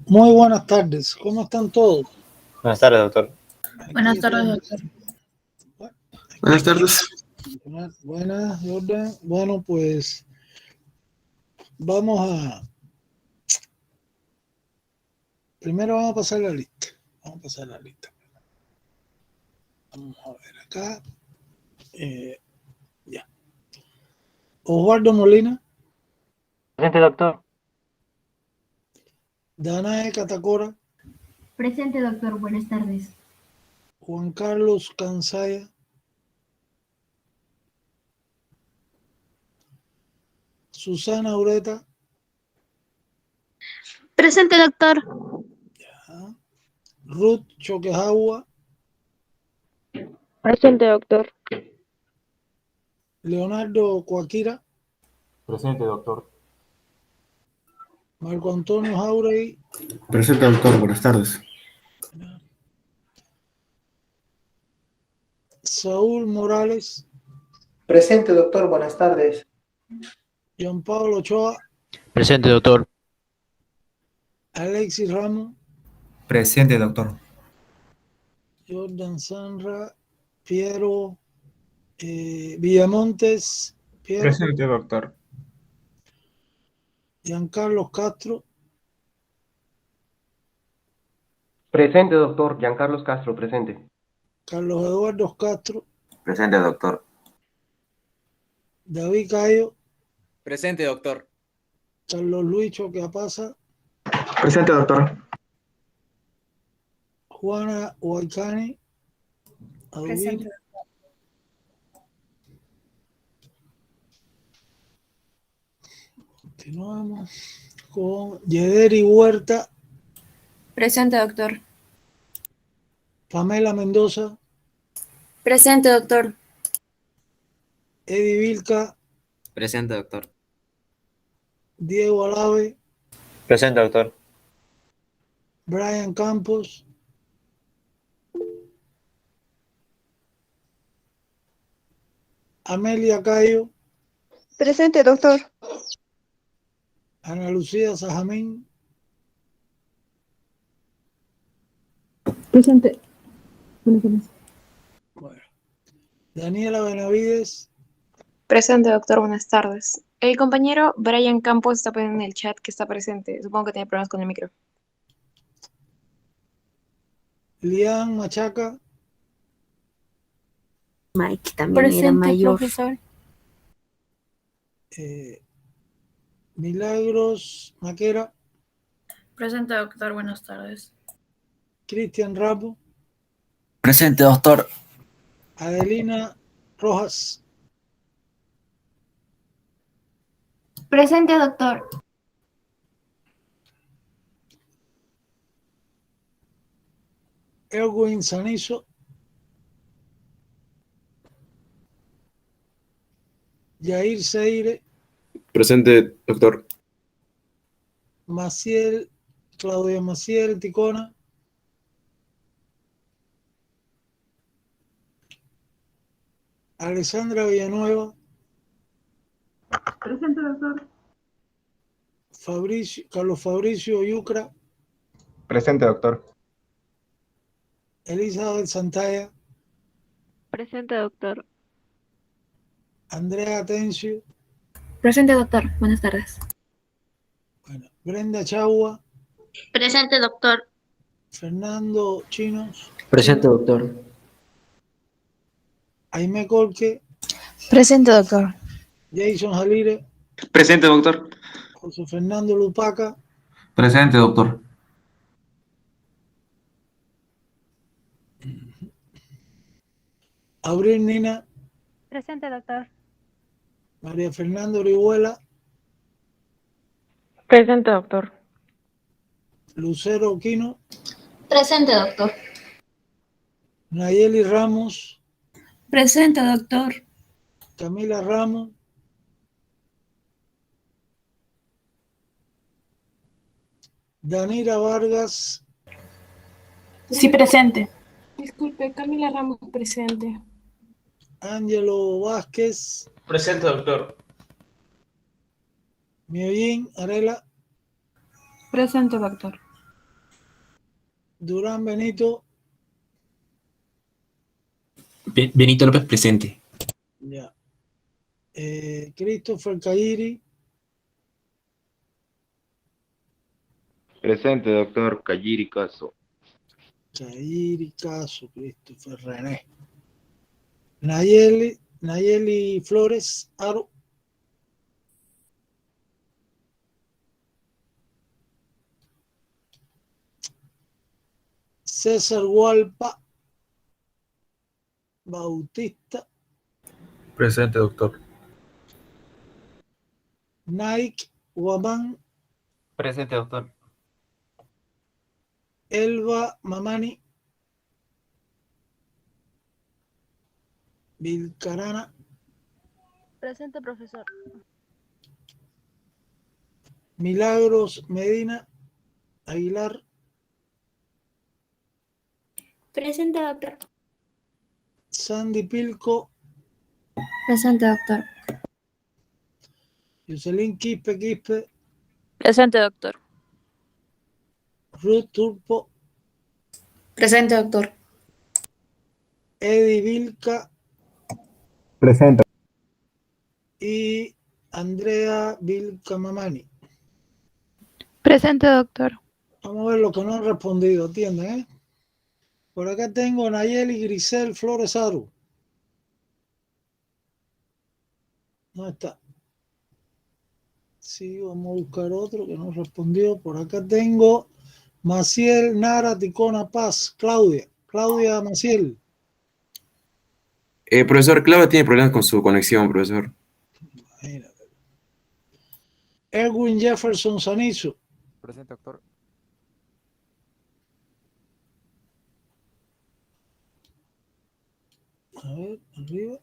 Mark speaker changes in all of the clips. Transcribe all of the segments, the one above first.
Speaker 1: Muy buenas tardes, ¿cómo están todos?
Speaker 2: Buenas tardes, doctor.
Speaker 3: Buenas tardes, doctor.
Speaker 4: Buenas tardes.
Speaker 1: Buenas, Jordan. Bueno, pues vamos a... Primero vamos a pasar la lista. Vamos a ver acá. Ya. Osvaldo Molina.
Speaker 2: Presente, doctor.
Speaker 1: Danae Catacora.
Speaker 3: Presente, doctor. Buenas tardes.
Speaker 1: Juan Carlos Cansaya. Susana Ureta.
Speaker 5: Presente, doctor.
Speaker 1: Ya. Ruth Choquejagua.
Speaker 5: Presente, doctor.
Speaker 1: Leonardo Coaquira.
Speaker 2: Presente, doctor.
Speaker 1: Marco Antonio Jauregui.
Speaker 4: Presente, doctor. Buenas tardes.
Speaker 1: Saúl Morales.
Speaker 6: Presente, doctor. Buenas tardes.
Speaker 1: Juan Pablo Ochoa.
Speaker 2: Presente, doctor.
Speaker 1: Alexis Ramos.
Speaker 7: Presente, doctor.
Speaker 1: Jordan Sanra. Piero Villamontes. Piero.
Speaker 7: Presente, doctor.
Speaker 1: Giancarlos Castro.
Speaker 6: Presente, doctor. Giancarlos Castro, presente.
Speaker 1: Carlos Eduardo Castro.
Speaker 8: Presente, doctor.
Speaker 1: David Cayo.
Speaker 9: Presente, doctor.
Speaker 1: Carlos Luis Choqueapasa.
Speaker 4: Presente, doctor.
Speaker 1: Juana Huaycani.
Speaker 3: Presente.
Speaker 1: Continuamos con Yederi Huerta.
Speaker 3: Presente, doctor.
Speaker 1: Pamela Mendoza.
Speaker 3: Presente, doctor.
Speaker 1: Eddie Vilca.
Speaker 9: Presente, doctor.
Speaker 1: Diego Alave.
Speaker 2: Presente, doctor.
Speaker 1: Brian Campos. Amelia Cayo.
Speaker 5: Presente, doctor.
Speaker 1: Ana Lucía Sajamín.
Speaker 5: Presente.
Speaker 1: Bueno. Daniela Benavides.
Speaker 10: Presente, doctor. Buenas tardes. El compañero Brian Campos está poniendo en el chat que está presente. Supongo que tiene problemas con el micro.
Speaker 1: Lian Machaca.
Speaker 5: Mike también era
Speaker 3: Presente,
Speaker 5: mayor.
Speaker 3: profesor.
Speaker 1: Milagros Maquera.
Speaker 3: Presente, doctor. Buenas tardes.
Speaker 1: Cristian Rabo.
Speaker 8: Presente, doctor.
Speaker 1: Adelina Rojas.
Speaker 3: Presente, doctor.
Speaker 1: Erwin Sanizo. Yair Seire.
Speaker 4: Presente, doctor.
Speaker 1: Claudia Maciel Ticona. Alessandra Villanueva.
Speaker 5: Presente, doctor.
Speaker 1: Carlos Fabricio Yucra.
Speaker 7: Presente, doctor.
Speaker 1: Elizabeth Santalla.
Speaker 5: Presente, doctor.
Speaker 1: Andrea Atencio.
Speaker 3: Presente, doctor. Buenas tardes.
Speaker 1: Bueno, Brenda Chagua.
Speaker 5: Presente, doctor.
Speaker 1: Fernando Chinos.
Speaker 8: Presente, doctor.
Speaker 1: Aime Colque.
Speaker 3: Presente, doctor.
Speaker 1: Jason Jalire.
Speaker 4: Presente, doctor.
Speaker 1: José Fernando Lupaca.
Speaker 8: Presente, doctor.
Speaker 1: Abril Nina.
Speaker 5: Presente, doctor.
Speaker 1: María Fernanda Orihuela.
Speaker 10: Presente, doctor.
Speaker 1: Lucero Quino.
Speaker 3: Presente, doctor.
Speaker 1: Nayeli Ramos.
Speaker 3: Presente, doctor.
Speaker 1: Camila Ramos. Danira Vargas.
Speaker 3: Sí, presente.
Speaker 10: Disculpe, Camila Ramos, presente.
Speaker 1: Ángelo Vázquez.
Speaker 4: Presente, doctor.
Speaker 1: Miollín Arela.
Speaker 10: Presente, doctor.
Speaker 1: Durán Benito.
Speaker 4: Benito López, presente.
Speaker 1: Ya. Christopher Cairi.
Speaker 7: Presente, doctor. Cayiri Caso.
Speaker 1: Cairi Caso, Christopher René. Nayeli Flores Aro. César Hualpa Bautista.
Speaker 7: Presente, doctor.
Speaker 1: Nike Guamán.
Speaker 2: Presente, doctor.
Speaker 1: Elba Mamani. Vilcarana.
Speaker 5: Presente, profesor.
Speaker 1: Milagros Medina Aguilar.
Speaker 5: Presente, doctor.
Speaker 1: Sandy Pilco.
Speaker 3: Presente, doctor.
Speaker 1: Jocelyn Quispe.
Speaker 5: Presente, doctor.
Speaker 1: Ruth Turpo.
Speaker 10: Presente, doctor.
Speaker 1: Eddie Vilca
Speaker 7: Presente.
Speaker 1: y Andrea Vilca Mamani.
Speaker 3: Presente, doctor.
Speaker 1: Vamos a ver lo que no han respondido, ¿entienden? Por acá tengo Nayeli Grisel Flores Aru. No está. Sí, vamos a buscar otro que no respondió. Por acá tengo Maciel Nara Ticona Paz. Claudia Maciel.
Speaker 4: Profesor, Claudia tiene problemas con su conexión, profesor.
Speaker 1: Imagínate. Erwin Jefferson Sanizo.
Speaker 7: Presente, doctor.
Speaker 1: A ver, arriba.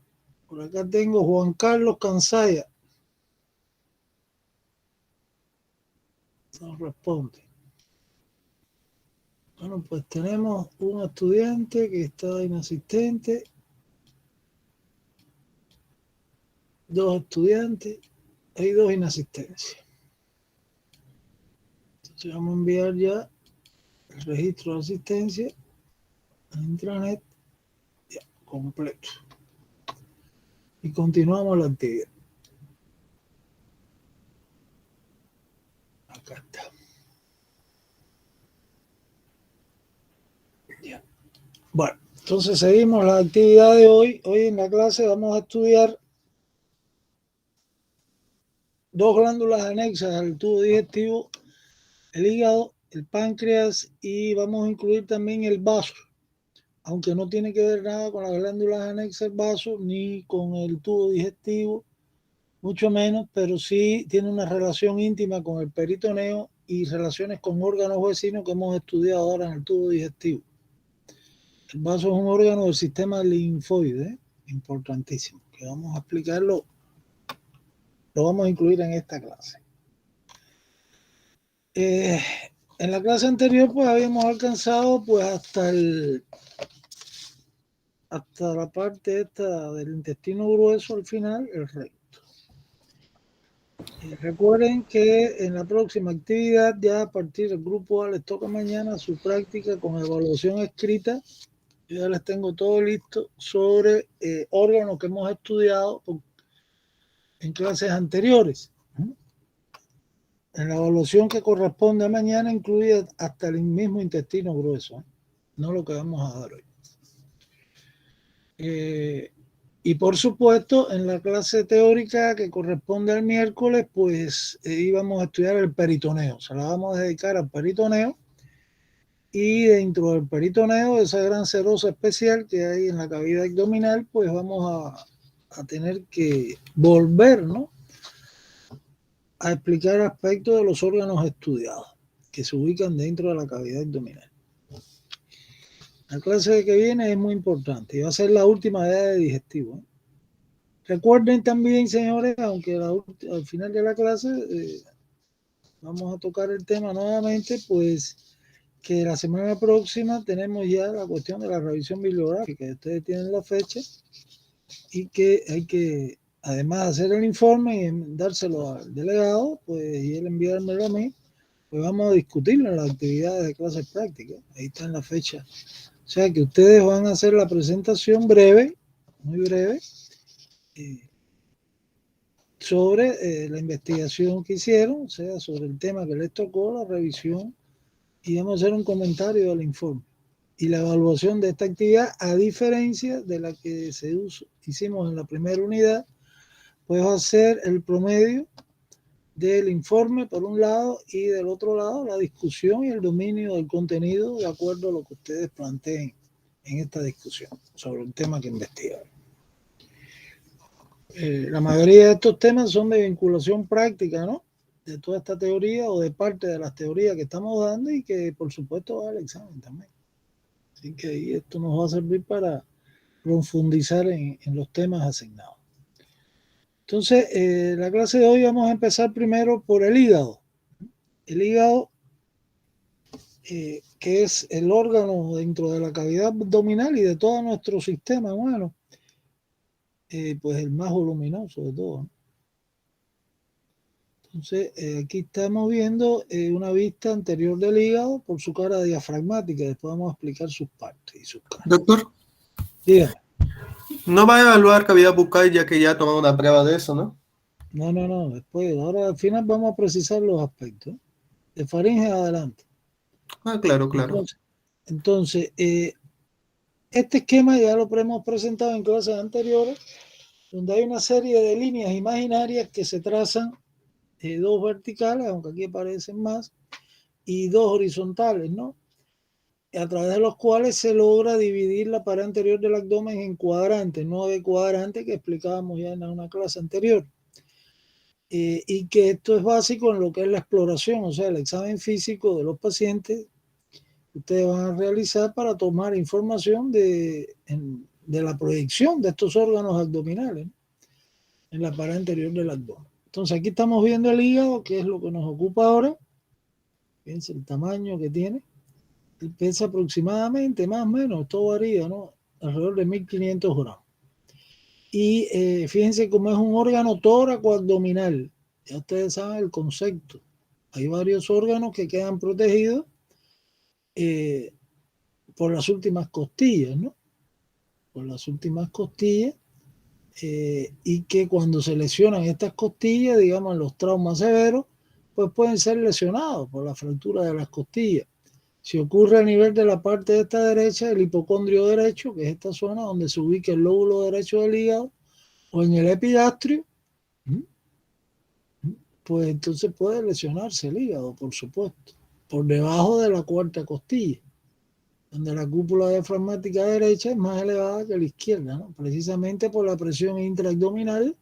Speaker 1: Por acá tengo Juan Carlos Cansaya. No responde. Bueno, pues tenemos un estudiante que está inasistente. 2 estudiantes. Hay 2 inasistencias. Entonces vamos a enviar ya el registro de asistencia a intranet ya, completo. Y continuamos la actividad. Acá está. Ya. Bueno, entonces seguimos la actividad de hoy. Hoy en la clase vamos a estudiar 2 glándulas anexas al tubo digestivo, el hígado, el páncreas, y vamos a incluir también el vaso, aunque no tiene que ver nada con las glándulas anexas al vaso ni con el tubo digestivo, mucho menos, pero sí tiene una relación íntima con el peritoneo y relaciones con órganos vecinos que hemos estudiado ahora en el tubo digestivo. El vaso es un órgano del sistema linfoide, importantísimo, que vamos a explicarlo. Lo vamos a incluir en esta clase. En la clase anterior pues habíamos alcanzado pues hasta la parte esta del intestino grueso al final, el recto. Recuerden que en la próxima actividad, ya a partir del grupo A, les toca mañana su práctica con evaluación escrita. Yo ya les tengo todo listo sobre órganos que hemos estudiado en clases anteriores. En la evaluación que corresponde a mañana incluye hasta el mismo intestino grueso, no lo que vamos a dar hoy. Y por supuesto, en la clase teórica que corresponde al miércoles, pues íbamos a estudiar el peritoneo. Se la vamos a dedicar al peritoneo. Y dentro del peritoneo, esa gran serosa especial que hay en la cavidad abdominal, pues vamos a tener que volver, ¿no?, a explicar aspectos de los órganos estudiados que se ubican dentro de la cavidad abdominal. La clase que viene es muy importante y va a ser la última de digestivo. Recuerden también, señores, aunque al final de la clase vamos a tocar el tema nuevamente, pues que la semana próxima tenemos ya la cuestión de la revisión bibliográfica. Ustedes tienen la fecha y que hay que, además de hacer el informe y dárselo al delegado, pues, y él enviármelo a mí, pues vamos a discutirlo en las actividades de clases prácticas. Ahí está en la fecha. O sea que ustedes van a hacer la presentación breve, muy breve, sobre la investigación que hicieron, o sea, sobre el tema que les tocó, la revisión, y vamos a hacer un comentario del informe y la evaluación de esta actividad, a diferencia de la que hicimos en la primera unidad, pues va a ser el promedio del informe por un lado y del otro lado la discusión y el dominio del contenido de acuerdo a lo que ustedes planteen en esta discusión sobre el tema que investigaron. La mayoría de estos temas son de vinculación práctica, ¿no? De toda esta teoría o de parte de las teorías que estamos dando y que por supuesto va al examen también. Así que ahí esto nos va a servir para profundizar en los temas asignados. Entonces, la clase de hoy vamos a empezar primero por el hígado. El hígado, que es el órgano dentro de la cavidad abdominal y de todo nuestro sistema humano, pues el más voluminoso de todos, ¿no? Entonces, aquí estamos viendo una vista anterior del hígado por su cara diafragmática. Después vamos a explicar sus partes y sus caras.
Speaker 6: Doctor,
Speaker 1: Dígame.
Speaker 6: no va a evaluar cavidad bucal ya que ya tomó una prueba de eso, ¿no?
Speaker 1: No. Después, ahora al final vamos a precisar los aspectos. De faringe adelante.
Speaker 6: Ah, claro.
Speaker 1: Entonces, este esquema ya lo hemos presentado en clases anteriores, donde hay una serie de líneas imaginarias que se trazan, dos verticales, aunque aquí aparecen más, y dos horizontales, ¿no? A través de los cuales se logra dividir la pared anterior del abdomen en cuadrantes, 9 cuadrantes que explicábamos ya en una clase anterior. Y que esto es básico en lo que es la exploración, o sea, el examen físico de los pacientes que ustedes van a realizar para tomar información de la proyección de estos órganos abdominales, ¿no?, en la pared anterior del abdomen. Entonces aquí estamos viendo el hígado, que es lo que nos ocupa ahora. Fíjense el tamaño que tiene. Él pesa aproximadamente, más o menos, todo varía, ¿no?, alrededor de 1500 gramos. Y fíjense cómo es un órgano tóraco-abdominal. Ya ustedes saben el concepto. Hay varios órganos que quedan protegidos por las últimas costillas, ¿no? Por las últimas costillas. Y que cuando se lesionan estas costillas, digamos en los traumas severos, pues pueden ser lesionados por la fractura de las costillas. Si ocurre a nivel de la parte de esta derecha, el hipocondrio derecho, que es esta zona donde se ubica el lóbulo derecho del hígado, o en el epigastrio, pues entonces puede lesionarse el hígado, por supuesto, por debajo de la cuarta costilla, donde la cúpula diafragmática derecha es más elevada que la izquierda, ¿no?, precisamente por la presión intraabdominal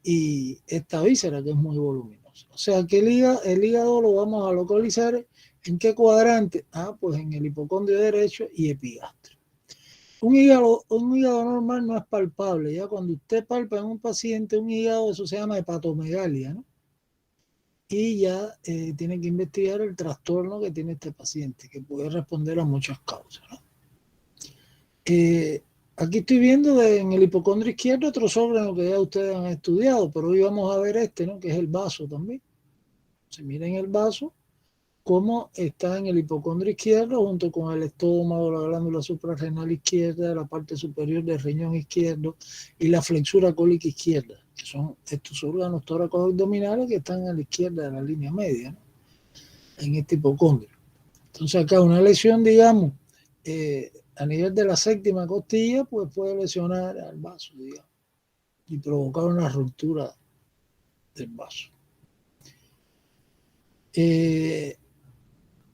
Speaker 1: y esta víscera que es muy voluminosa. O sea que el hígado lo vamos a localizar ¿en qué cuadrante? Pues en el hipocondrio derecho y epigastrio. Un hígado normal no es palpable. Ya cuando usted palpa en un paciente un hígado, eso se llama hepatomegalia, ¿no? Y ya tiene que investigar el trastorno que tiene este paciente, que puede responder a muchas causas, ¿no? Aquí estoy viendo en el hipocondrio izquierdo otros órganos que ya ustedes han estudiado, pero hoy vamos a ver este, ¿no?, que es el vaso también. Se miren el vaso, cómo está en el hipocondrio izquierdo junto con el estómago, la glándula suprarrenal izquierda, la parte superior del riñón izquierdo y la flexura cólica izquierda, que son estos órganos tóraco abdominales que están a la izquierda de la línea media, ¿no?, en este hipocondrio. Entonces acá una lesión, digamos, a nivel de la séptima costilla, pues puede lesionar al vaso, digamos, y provocar una ruptura del vaso.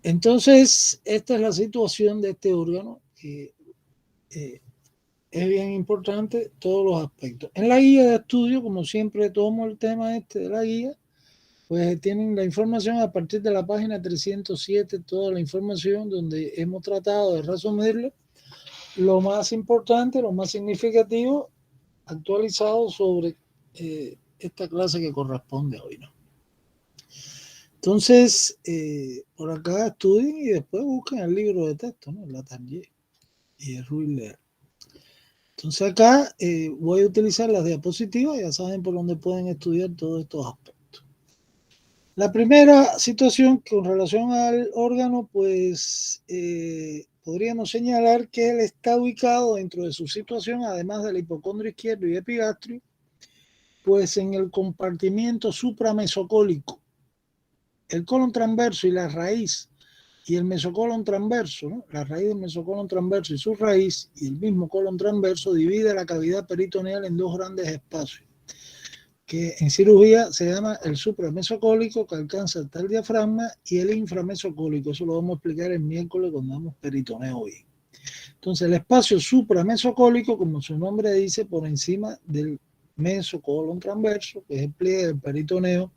Speaker 1: Entonces, esta es la situación de este órgano, que es bien importante todos los aspectos. En la guía de estudio, como siempre tomo el tema de la guía, pues tienen la información a partir de la página 307, toda la información donde hemos tratado de resumirlo, lo más importante, lo más significativo, actualizado sobre esta clase que corresponde hoy, ¿no? Entonces, por acá estudien y después busquen el libro de texto, ¿no?, la Target y el Ruiz Leer. Entonces acá voy a utilizar las diapositivas, ya saben por dónde pueden estudiar todos estos aspectos. La primera situación con relación al órgano, pues podríamos señalar que él está ubicado dentro de su situación, además del hipocondrio izquierdo y epigastrio, pues en el compartimiento supramesocólico. El colon transverso y la raíz y el mesocolon transverso, ¿no? La raíz del mesocolon transverso y su raíz y el mismo colon transverso divide la cavidad peritoneal en dos grandes espacios, que en cirugía se llama el supramesocólico, que alcanza hasta el diafragma, y el inframesocólico. Eso lo vamos a explicar el miércoles cuando damos peritoneo bien. Entonces, el espacio supramesocólico, como su nombre dice, por encima del mesocolon transverso, que es el pliegue del peritoneo,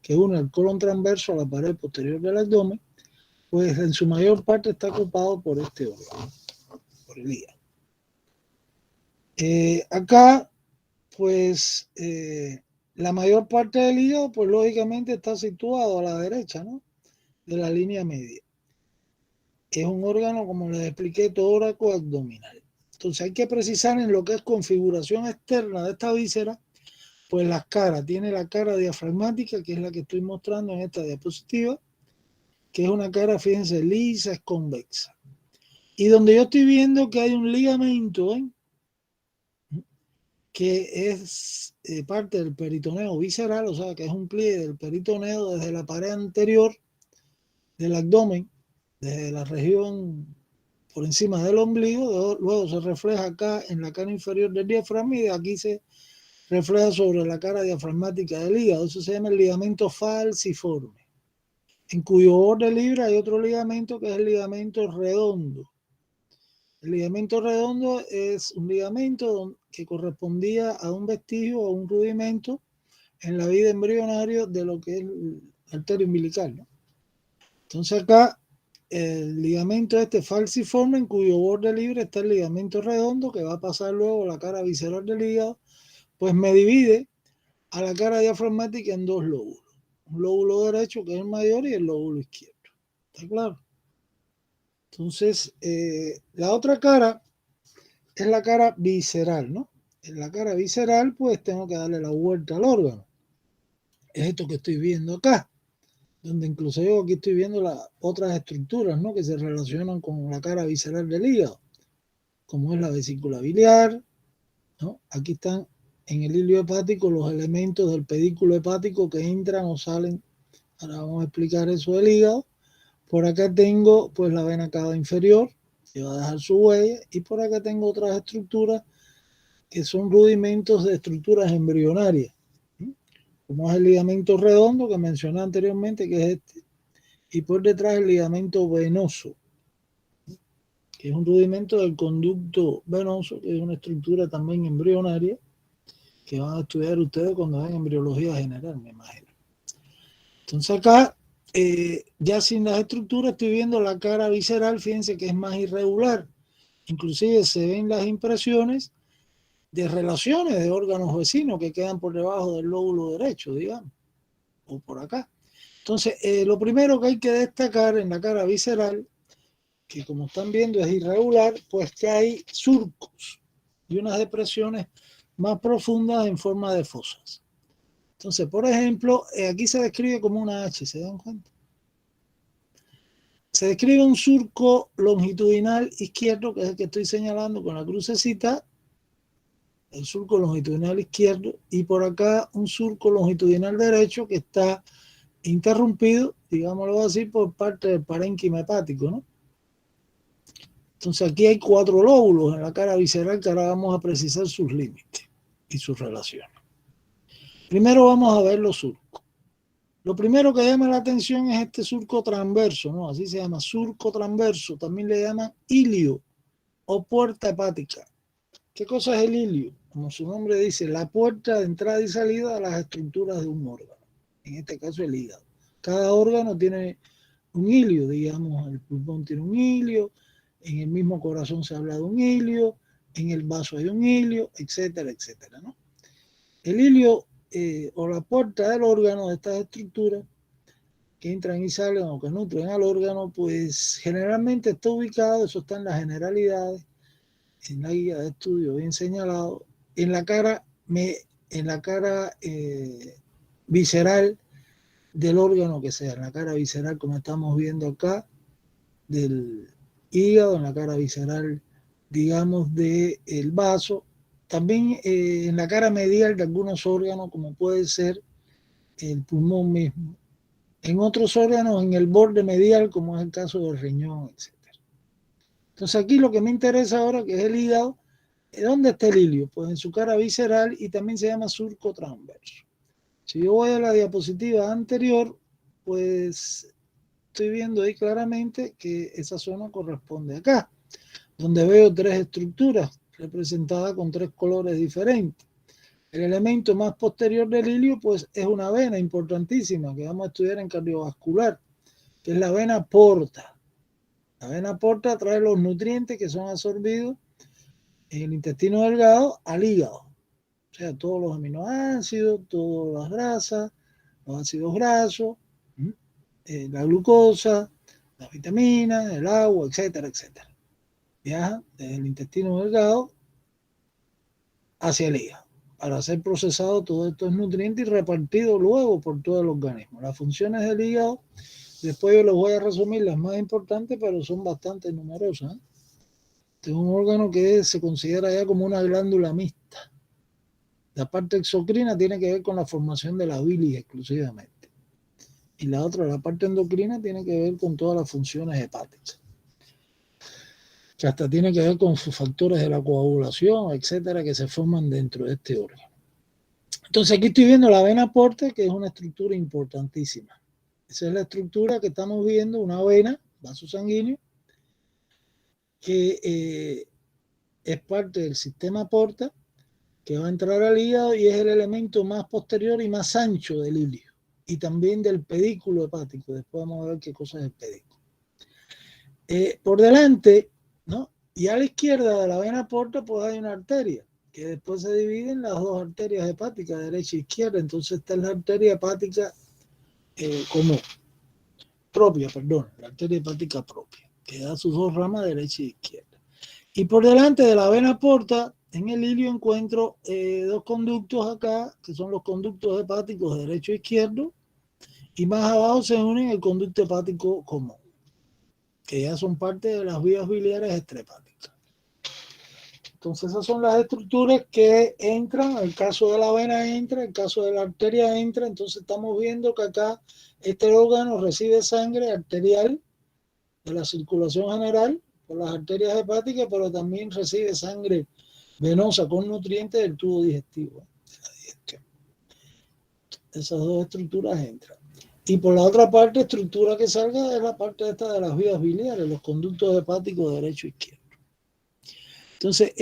Speaker 1: que une el colon transverso a la pared posterior del abdomen, pues en su mayor parte está ocupado por este órgano, por el hígado. Acá, pues, la mayor parte del hígado, pues lógicamente está situado a la derecha, ¿no?, de la línea media. Es un órgano, como les expliqué, tóraco-abdominal. Entonces hay que precisar en lo que es configuración externa de esta víscera, pues las caras. Tiene la cara diafragmática, que es la que estoy mostrando en esta diapositiva, que es una cara, fíjense, lisa, es convexa. Y donde yo estoy viendo que hay un ligamento, que es parte del peritoneo visceral, o sea, que es un pliegue del peritoneo desde la pared anterior del abdomen, desde la región por encima del ombligo, luego se refleja acá en la cara inferior del diafragma y de aquí se refleja sobre la cara diafragmática del hígado. Eso se llama el ligamento falciforme, en cuyo borde libre hay otro ligamento que es el ligamento redondo. El ligamento redondo es un ligamento que correspondía a un vestigio o un rudimento en la vida embrionaria de lo que es el arterio umbilical, ¿no? Entonces acá el ligamento falciforme, en cuyo borde libre está el ligamento redondo, que va a pasar luego la cara visceral del hígado, pues me divide a la cara diafragmática en dos lóbulos. Un lóbulo derecho, que es el mayor, y el lóbulo izquierdo. ¿Está claro? Entonces, la otra cara es la cara visceral, ¿no? En la cara visceral, pues tengo que darle la vuelta al órgano. Es esto que estoy viendo acá, donde incluso yo aquí estoy viendo las otras estructuras, ¿no?, que se relacionan con la cara visceral del hígado, como es la vesícula biliar, ¿no? Aquí están en el hilio hepático los elementos del pedículo hepático que entran o salen. Ahora vamos a explicar eso del hígado. Por acá tengo pues la vena cava inferior, que va a dejar su huella, y por acá tengo otras estructuras que son rudimentos de estructuras embrionarias, ¿sí?, como es el ligamento redondo que mencioné anteriormente, que es este, y por detrás el ligamento venoso, que es un rudimento del conducto venoso, que es una estructura también embrionaria, que van a estudiar ustedes cuando ven embriología general, me imagino. Entonces acá, ya sin las estructuras, estoy viendo la cara visceral, fíjense que es más irregular. Inclusive se ven las impresiones de relaciones de órganos vecinos que quedan por debajo del lóbulo derecho, digamos, o por acá. Entonces, lo primero que hay que destacar en la cara visceral, que como están viendo es irregular, pues que hay surcos y unas depresiones más profundas en forma de fosas. Entonces, por ejemplo, aquí se describe como una H, ¿se dan cuenta? Se describe un surco longitudinal izquierdo, que es el que estoy señalando con la crucecita, el surco longitudinal izquierdo, y por acá un surco longitudinal derecho que está interrumpido, digámoslo así, por parte del parénquima hepático, ¿no? Entonces aquí hay 4 lóbulos en la cara visceral que ahora vamos a precisar sus límites y sus relaciones. Primero vamos a ver los surcos. Lo primero que llama la atención es este surco transverso, ¿no? Así se llama, surco transverso. También le llaman ilio o puerta hepática. ¿Qué cosa es el ilio? Como su nombre dice, la puerta de entrada y salida a las estructuras de un órgano. En este caso el hígado. Cada órgano tiene un ilio, digamos, el pulmón tiene un ilio, en el mismo corazón se habla de un ilio, en el vaso hay un ilio, etcétera, etcétera, ¿no? El ilio o la puerta del órgano, de estas estructuras que entran y salen o que nutren al órgano, pues generalmente está ubicado, eso está en las generalidades, en la guía de estudio bien señalado, en la cara visceral del órgano que sea, en la cara visceral como estamos viendo acá, del hígado, en la cara visceral, digamos, del vaso, también en la cara medial de algunos órganos, como puede ser el pulmón mismo, en otros órganos en el borde medial, como es el caso del riñón, etc. Entonces aquí lo que me interesa ahora, que es el hígado, ¿dónde está el ilio? Pues en su cara visceral y también se llama surco transverso. Si yo voy a la diapositiva anterior, pues estoy viendo ahí claramente que esa zona corresponde acá, donde veo tres estructuras representadas con tres colores diferentes. El elemento más posterior del ilio, pues es una vena importantísima que vamos a estudiar en cardiovascular, que es la vena porta. La vena porta trae los nutrientes que son absorbidos en el intestino delgado al hígado. O sea, todos los aminoácidos, todas las grasas, los ácidos grasos, la glucosa, las vitaminas, el agua, etcétera, etcétera. Viaja desde el intestino delgado hacia el hígado para ser procesado todos estos nutrientes y repartidos luego por todo el organismo. Las funciones del hígado, después yo les voy a resumir las más importantes, pero son bastante numerosas. Este es un órgano que se considera ya como una glándula mixta. La parte exocrina tiene que ver con la formación de la bilis exclusivamente. Y la otra, la parte endocrina, tiene que ver con todas las funciones hepáticas, que hasta tiene que ver con sus factores de la coagulación, etcétera, que se forman dentro de este órgano. Entonces aquí estoy viendo la vena porta, que es una estructura importantísima. Esa es la estructura que estamos viendo, una vena, vaso sanguíneo, que es parte del sistema porta, que va a entrar al hígado y es el elemento más posterior y más ancho del ilio, y también del pedículo hepático. Después vamos a ver qué cosa es el pedículo. Por delante, ¿no? Y a la izquierda de la vena porta, pues hay una arteria, que después se divide en las dos arterias hepáticas, derecha e izquierda. Entonces esta es la arteria hepática común, propia, perdón, la arteria hepática propia, que da sus dos ramas, derecha e izquierda. Y por delante de la vena porta, en el ilio encuentro dos conductos acá, que son los conductos hepáticos derecho e izquierdo, y más abajo se unen el conducto hepático común, que ya son parte de las vías biliares extrahepáticas. Entonces esas son las estructuras que entran, el caso de la vena entra, el caso de la arteria entra. Entonces estamos viendo que acá este órgano recibe sangre arterial de la circulación general por las arterias hepáticas, pero también recibe sangre venosa con nutrientes del tubo digestivo, de la digestión. Esas dos estructuras entran. Y por la otra parte, estructura que salga es la parte esta de las vías biliares, los conductos hepáticos derecho e izquierdo. Entonces,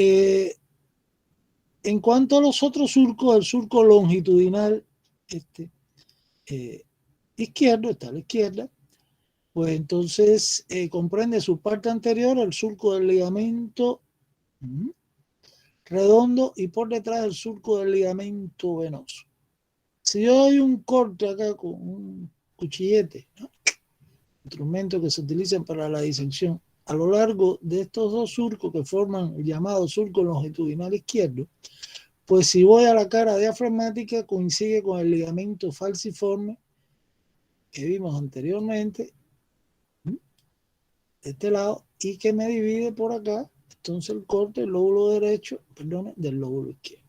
Speaker 1: en cuanto a los otros surcos, el surco longitudinal izquierdo, está a la izquierda, pues entonces comprende su parte anterior, el surco del ligamento redondo, y por detrás el surco del ligamento venoso. Si yo doy un corte acá con un cuchillete, ¿no?, instrumentos que se utilizan para la disección, a lo largo de estos dos surcos que forman el llamado surco longitudinal izquierdo, pues si voy a la cara diafragmática coincide con el ligamento falciforme que vimos anteriormente, de este lado, y que me divide por acá. Entonces el corte del lóbulo derecho, perdón, del lóbulo izquierdo.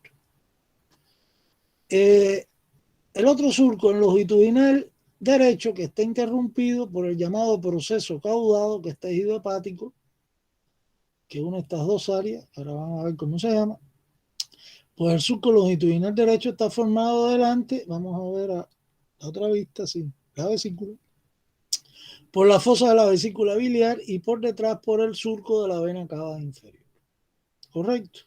Speaker 1: El otro surco en longitudinal derecho, que está interrumpido por el llamado proceso caudado, que es tejido hepático, que une estas dos áreas. Ahora vamos a ver cómo se llama. Pues el surco longitudinal derecho está formado adelante, vamos a ver a la otra vista, sí, la vesícula, por la fosa de la vesícula biliar, y por detrás por el surco de la vena cava inferior. ¿Correcto?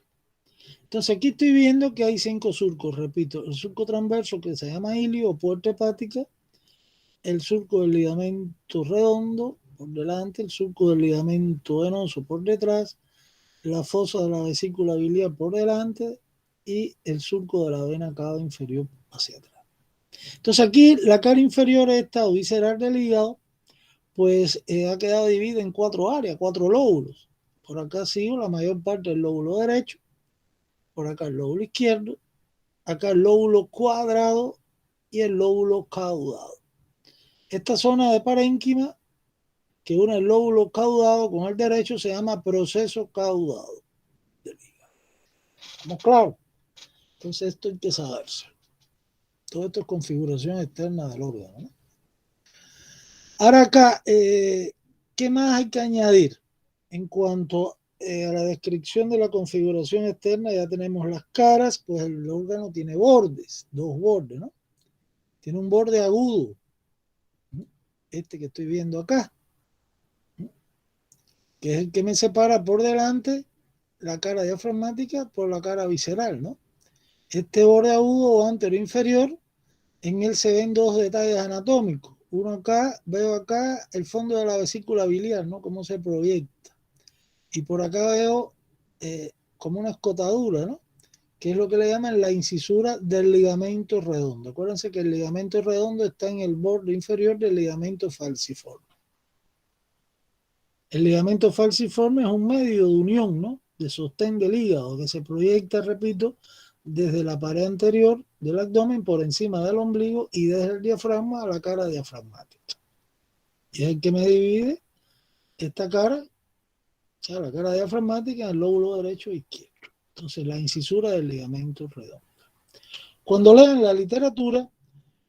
Speaker 1: Entonces aquí estoy viendo que hay 5 surcos, repito: el surco transverso, que se llama ilio o puerta hepática, el surco del ligamento redondo por delante, el surco del ligamento venoso por detrás, la fosa de la vesícula biliar por delante y el surco de la vena cava inferior hacia atrás. Entonces aquí la cara inferior esta o visceral del hígado, pues ha quedado dividida en 4 áreas, 4 lóbulos. Por acá sigo la mayor parte del lóbulo derecho, por acá el lóbulo izquierdo, acá el lóbulo cuadrado y el lóbulo caudado. Esta zona de parénquima que une el lóbulo caudado con el derecho se llama proceso caudado del hígado. ¿Estamos claros? Entonces esto hay que saberse. Todo esto es configuración externa del órgano, ¿no? Ahora acá, ¿qué más hay que añadir? En cuanto a la descripción de la configuración externa, ya tenemos las caras, pues el órgano tiene bordes, dos bordes, ¿no? Tiene un borde agudo, este que estoy viendo acá, que es el que me separa por delante la cara diafragmática por la cara visceral, ¿no? Este borde agudo o anterior inferior, en él se ven dos detalles anatómicos. Uno acá, veo acá el fondo de la vesícula biliar, ¿no? Cómo se proyecta. Y por acá veo como una escotadura, ¿no? Que es lo que le llaman la incisura del ligamento redondo. Acuérdense que el ligamento redondo está en el borde inferior del ligamento falciforme. El ligamento falciforme es un medio de unión, ¿no? De sostén del hígado que se proyecta, repito, desde la pared anterior del abdomen por encima del ombligo y desde el diafragma a la cara diafragmática. Y es el que me divide esta cara, o sea, la cara diafragmática en el lóbulo derecho e izquierdo. Entonces, la incisura del ligamento redondo. Cuando lean la literatura,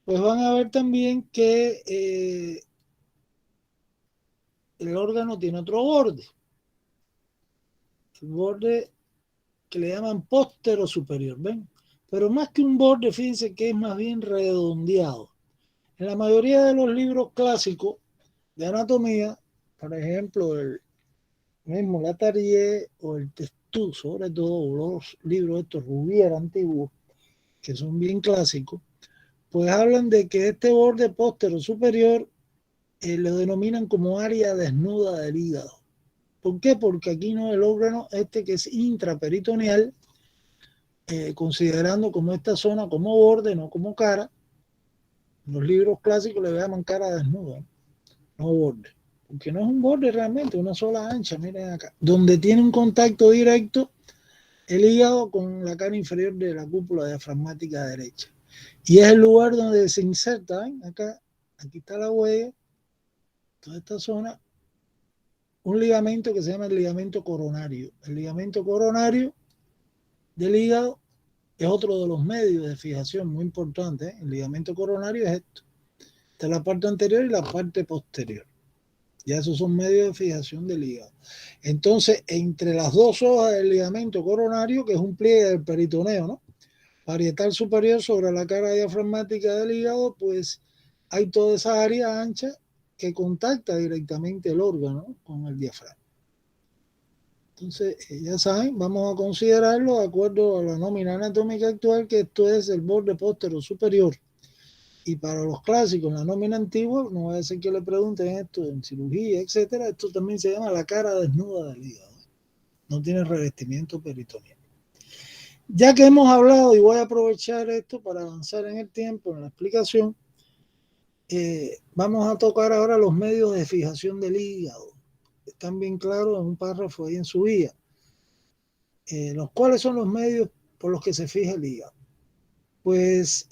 Speaker 1: pues van a ver también que el órgano tiene otro borde. El borde que le llaman póstero superior, ¿ven? Pero más que un borde, fíjense que es más bien redondeado. En la mayoría de los libros clásicos de anatomía, por ejemplo, el mismo Latarier o el Testú, sobre todo los libros estos Rubier antiguos, que son bien clásicos, pues hablan de que este borde póstero superior lo denominan como área desnuda del hígado. ¿Por qué? Porque aquí no el órgano este que es intraperitoneal, considerando como esta zona como borde, no como cara. Los libros clásicos le llaman cara desnuda, no borde. Porque no es un borde realmente, una sola ancha, miren acá. Donde tiene un contacto directo el hígado con la cara inferior de la cúpula diafragmática derecha. Y es el lugar donde se inserta, ¿ven? Acá, aquí está la huella, toda esta zona, un ligamento que se llama el ligamento coronario. El ligamento coronario del hígado es otro de los medios de fijación muy importante, ¿eh? El ligamento coronario es esto. Esta es la parte anterior y la parte posterior. Ya esos son medios de fijación del hígado. Entonces, entre las dos hojas del ligamento coronario, que es un pliegue del peritoneo, ¿no? Parietal superior sobre la cara diafragmática del hígado, pues hay toda esa área ancha que contacta directamente el órgano con el diafragma. Entonces, ya saben, vamos a considerarlo de acuerdo a la nómina anatómica actual, que esto es el borde póstero superior. Y para los clásicos, en la nómina antigua, no va a ser que le pregunten esto en cirugía, etcétera, esto también se llama la cara desnuda del hígado. No tiene revestimiento peritoneal. Ya que hemos hablado, y voy a aprovechar esto para avanzar en el tiempo, en la explicación, vamos a tocar ahora los medios de fijación del hígado. Están bien claros en un párrafo ahí en su guía. Los cuales son los medios por los que se fija el hígado. Pues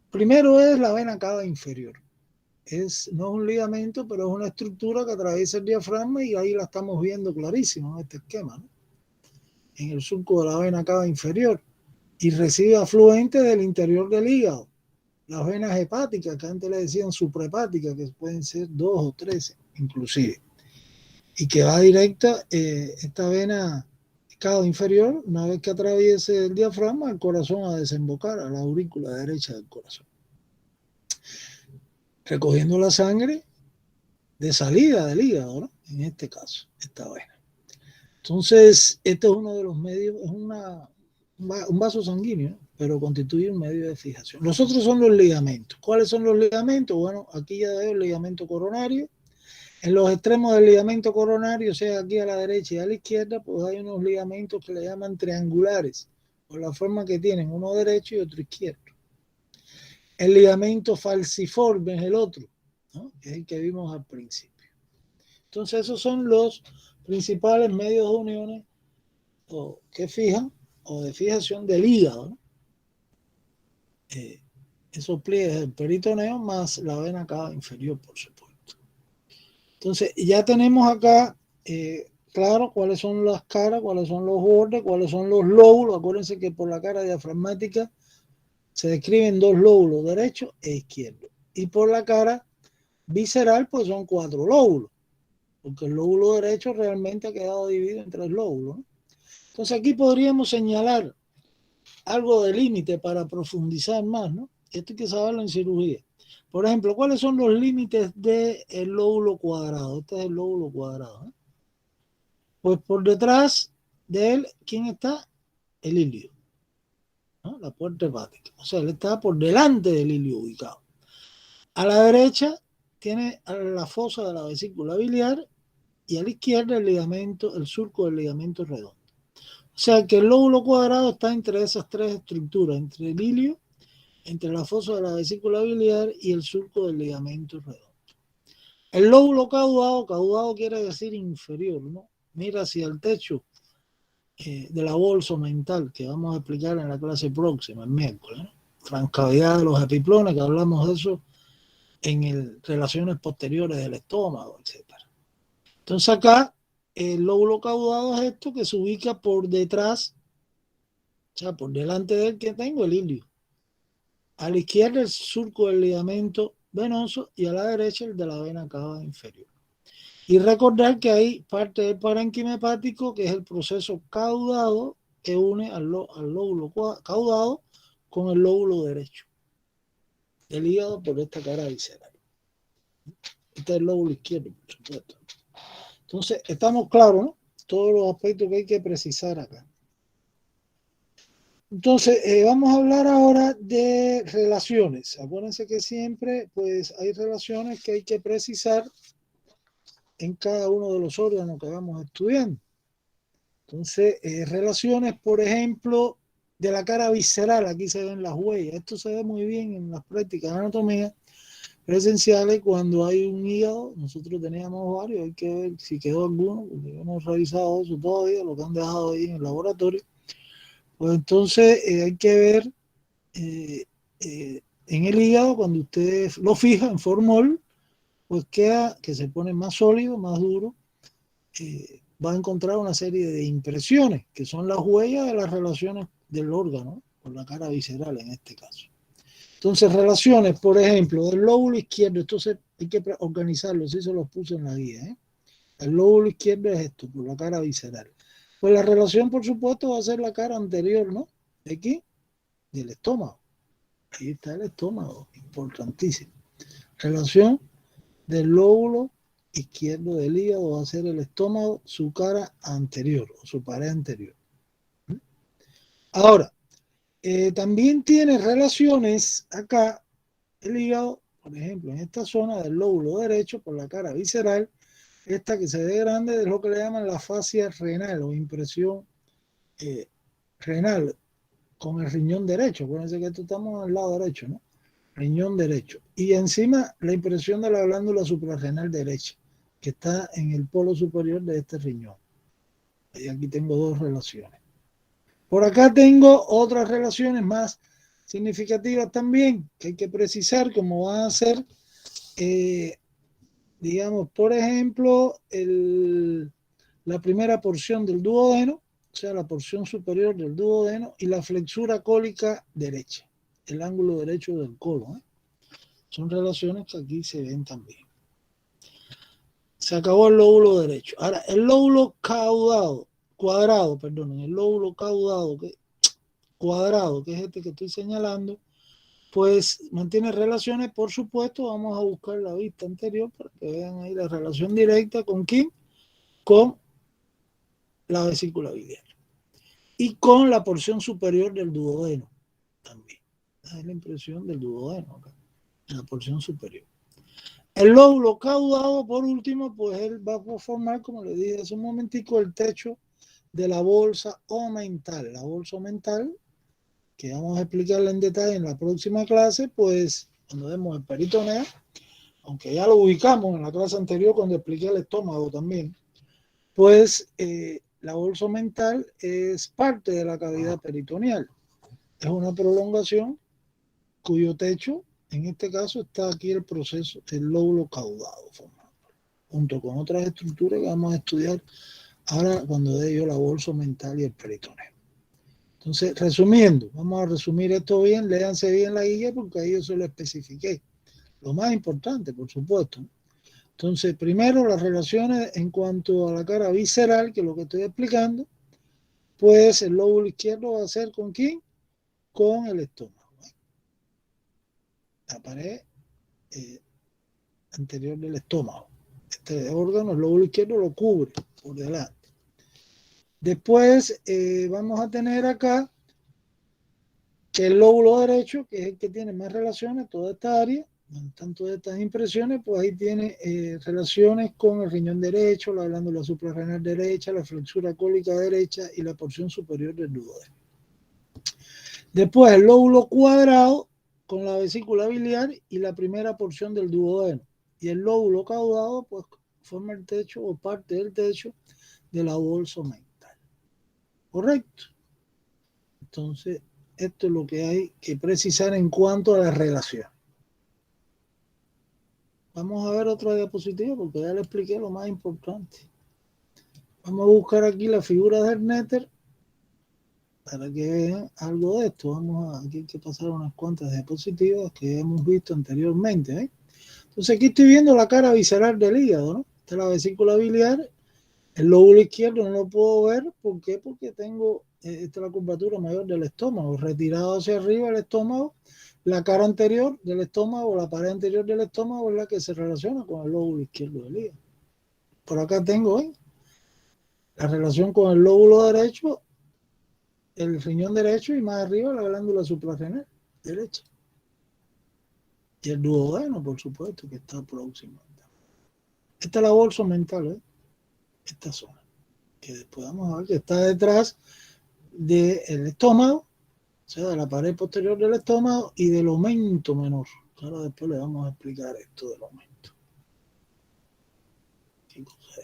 Speaker 1: primero es la vena cava inferior. No es un ligamento, pero es una estructura que atraviesa el diafragma y ahí la estamos viendo clarísimo en este esquema, ¿no? En el surco de la vena cava inferior y recibe afluentes del interior del hígado. Las venas hepáticas, que antes le decían suprahepáticas, que pueden ser 2 o 3 inclusive, y que va directa esta vena cava inferior, una vez que atraviese el diafragma, el corazón a desembocar a la aurícula derecha del corazón, recogiendo la sangre de salida del hígado, ¿no? En este caso, esta vena. Entonces, este es uno de los medios, es un vaso sanguíneo, ¿no? Pero constituye un medio de fijación. Los otros son los ligamentos. ¿Cuáles son los ligamentos? Bueno, aquí ya veo el ligamento coronario. En los extremos del ligamento coronario, o sea, aquí a la derecha y a la izquierda, pues hay unos ligamentos que le llaman triangulares, por la forma que tienen, uno derecho y otro izquierdo. El ligamento falciforme es el otro, ¿no? Que es el que vimos al principio. Entonces, esos son los principales medios de uniones que fijan o de fijación del hígado, ¿no? esos pliegues del peritoneo más la vena cava inferior, por supuesto. Entonces, ya tenemos acá, claro, cuáles son las caras, cuáles son los bordes, cuáles son los lóbulos. Acuérdense que por la cara diafragmática se describen dos lóbulos, derecho e izquierdo. Y por la cara visceral, pues son 4 lóbulos, porque el lóbulo derecho realmente ha quedado dividido en 3 lóbulos, ¿no? Entonces aquí podríamos señalar algo de límite para profundizar más, ¿no? Esto hay que saberlo en cirugía. Por ejemplo, ¿cuáles son los límites del lóbulo cuadrado? Este es el lóbulo cuadrado, ¿eh? Pues por detrás de él, ¿quién está? El ilio, ¿no? La puerta hepática. O sea, él está por delante del ilio ubicado. A la derecha tiene la fosa de la vesícula biliar y a la izquierda el ligamento, el surco del ligamento redondo. O sea que el lóbulo cuadrado está entre esas 3 estructuras, entre el ilio, entre la fosa de la vesícula biliar y el surco del ligamento redondo. El lóbulo caudado, caudado quiere decir inferior, ¿no? Mira hacia el techo de la bolsa mental, que vamos a explicar en la clase próxima, el miércoles, ¿no? Transcavidad de los epiplones, que hablamos de eso en relaciones posteriores del estómago, etc. Entonces acá el lóbulo caudado es esto que se ubica por detrás, o sea, por delante de él que tengo el ilio. A la izquierda el surco del ligamento venoso y a la derecha el de la vena cava inferior. Y recordar que hay parte del parénquima hepático, que es el proceso caudado que une al lóbulo caudado con el lóbulo derecho del hígado por esta cara visceral. Este es el lóbulo izquierdo, por supuesto. Entonces, estamos claros, ¿no? Todos los aspectos que hay que precisar acá. Entonces, vamos a hablar ahora de relaciones. Acuérdense que siempre, pues, hay relaciones que hay que precisar en cada uno de los órganos que vamos estudiando. Entonces, relaciones, por ejemplo, de la cara visceral, aquí se ven las huellas. Esto se ve muy bien en las prácticas de anatomía presenciales cuando hay un hígado. Nosotros teníamos varios, hay que ver si quedó alguno, porque yo no he revisado eso todavía, lo que han dejado ahí en el laboratorio. Pues entonces hay que ver en el hígado, cuando usted lo fija en formol, pues queda que se pone más sólido, más duro. Va a encontrar una serie de impresiones, que son las huellas de las relaciones del órgano, con la cara visceral en este caso. Entonces, relaciones, por ejemplo, del lóbulo izquierdo, esto hay que organizarlo, así se los puse en la guía, ¿eh? El lóbulo izquierdo es esto, por la cara visceral. Pues la relación, por supuesto, va a ser la cara anterior, ¿no? De aquí, del estómago. Ahí está el estómago, importantísimo. Relación del lóbulo izquierdo del hígado va a ser el estómago, su cara anterior, o su pared anterior. Ahora, también tiene relaciones acá, el hígado, por ejemplo, en esta zona del lóbulo derecho, por la cara visceral, esta que se ve grande es lo que le llaman la fascia renal o impresión renal con el riñón derecho. Acuérdense que esto estamos al lado derecho, ¿no? Riñón derecho. Y encima la impresión de la glándula suprarrenal derecha, que está en el polo superior de este riñón. Y aquí tengo 2 relaciones. Por acá tengo otras relaciones más significativas también, que hay que precisar, como van a ser, digamos, por ejemplo, la primera porción del duodeno, o sea, la porción superior del duodeno, y la flexura cólica derecha, el ángulo derecho del colon, ¿eh? Son relaciones que aquí se ven también. Se acabó el lóbulo derecho. Ahora, el lóbulo cuadrado, el lóbulo cuadrado, que es este que estoy señalando, pues mantiene relaciones, por supuesto. Vamos a buscar la vista anterior para que vean ahí la relación directa con quién, con la vesícula biliar y con la porción superior del duodeno también. Esa es la impresión del duodeno acá, en la porción superior. El lóbulo caudado, por último, pues él va a formar, como le dije hace un momentico, el techo de la bolsa omental. La bolsa omental, que vamos a explicarla en detalle en la próxima clase, pues cuando vemos el peritoneo, aunque ya lo ubicamos en la clase anterior cuando expliqué el estómago también, pues la bolsa omental es parte de la cavidad peritoneal. Es una prolongación cuyo techo, en este caso, está aquí el proceso del lóbulo caudado, junto con otras estructuras que vamos a estudiar ahora cuando dé yo la bolsa mental y el peritoneo. Entonces, resumiendo, vamos a resumir esto bien, léanse bien la guía porque ahí yo se lo especifiqué. Lo más importante, por supuesto. Entonces, primero, las relaciones en cuanto a la cara visceral, que es lo que estoy explicando, pues el lóbulo izquierdo va a ser ¿con quién? Con el estómago. La pared anterior del estómago. Este órgano, el lóbulo izquierdo, lo cubre por delante. Después vamos a tener acá que el lóbulo derecho, que es el que tiene más relaciones, toda esta área, tanto de estas impresiones, pues ahí tiene relaciones con el riñón derecho, la glándula suprarrenal derecha, la flexura cólica derecha y la porción superior del duodeno. Después el lóbulo cuadrado con la vesícula biliar y la primera porción del duodeno. Y el lóbulo caudado pues forma el techo o parte del techo de la bolsa mental. ¿Correcto? Entonces, esto es lo que hay que precisar en cuanto a la relación. Vamos a ver otra diapositiva porque ya le expliqué lo más importante. Vamos a buscar aquí la figura de Hernetter para que vean algo de esto. Aquí hay que pasar unas cuantas diapositivas que hemos visto anteriormente, ¿eh? Entonces aquí estoy viendo la cara visceral del hígado, ¿no? Esta es la vesícula biliar. El lóbulo izquierdo no lo puedo ver. ¿Por qué? Porque tengo esta es la curvatura mayor del estómago. Retirado hacia arriba el estómago, la cara anterior del estómago, la pared anterior del estómago es la que se relaciona con el lóbulo izquierdo del hígado. Por acá tengo la relación con el lóbulo derecho, el riñón derecho y más arriba la glándula suprarrenal derecha. Y el duodeno, por supuesto, que está próximo. Esta es la bolsa mental, esta zona, que después vamos a ver que está detrás del estómago, o sea, de la pared posterior del estómago y del aumento menor. Ahora después le vamos a explicar esto del aumento. ¿Qué cosa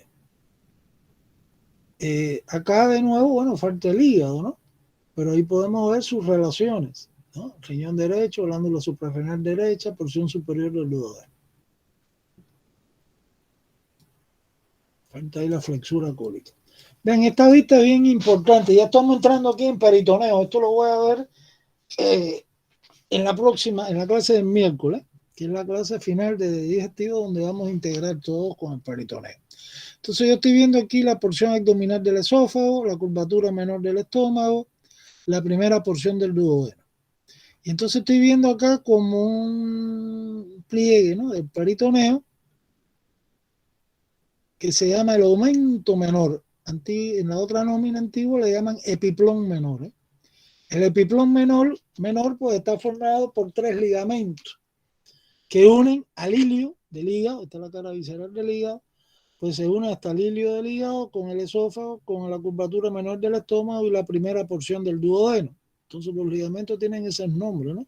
Speaker 1: es? Acá de nuevo, bueno, falta el hígado, ¿no? Pero ahí podemos ver sus relaciones, ¿no? Riñón derecho, glándula suprarrenal derecha, porción superior del duodeno. Falta ahí la flexura cólica. Ven, esta vista es bien importante. Ya estamos entrando aquí en peritoneo. Esto lo voy a ver en la próxima, en la clase del miércoles, que es la clase final de digestivo, donde vamos a integrar todo con el peritoneo. Entonces yo estoy viendo aquí la porción abdominal del esófago, la curvatura menor del estómago, la primera porción del duodeno. Y entonces estoy viendo acá como un pliegue, ¿no?, del peritoneo que se llama el aumento menor. En la otra nómina antigua le llaman epiplón menor. El epiplón menor pues está formado por 3 ligamentos que unen al hilio del hígado, esta es la cara visceral del hígado, pues se une hasta el hilio del hígado con el esófago, con la curvatura menor del estómago y la primera porción del duodeno. Entonces los ligamentos tienen esos nombres, ¿no?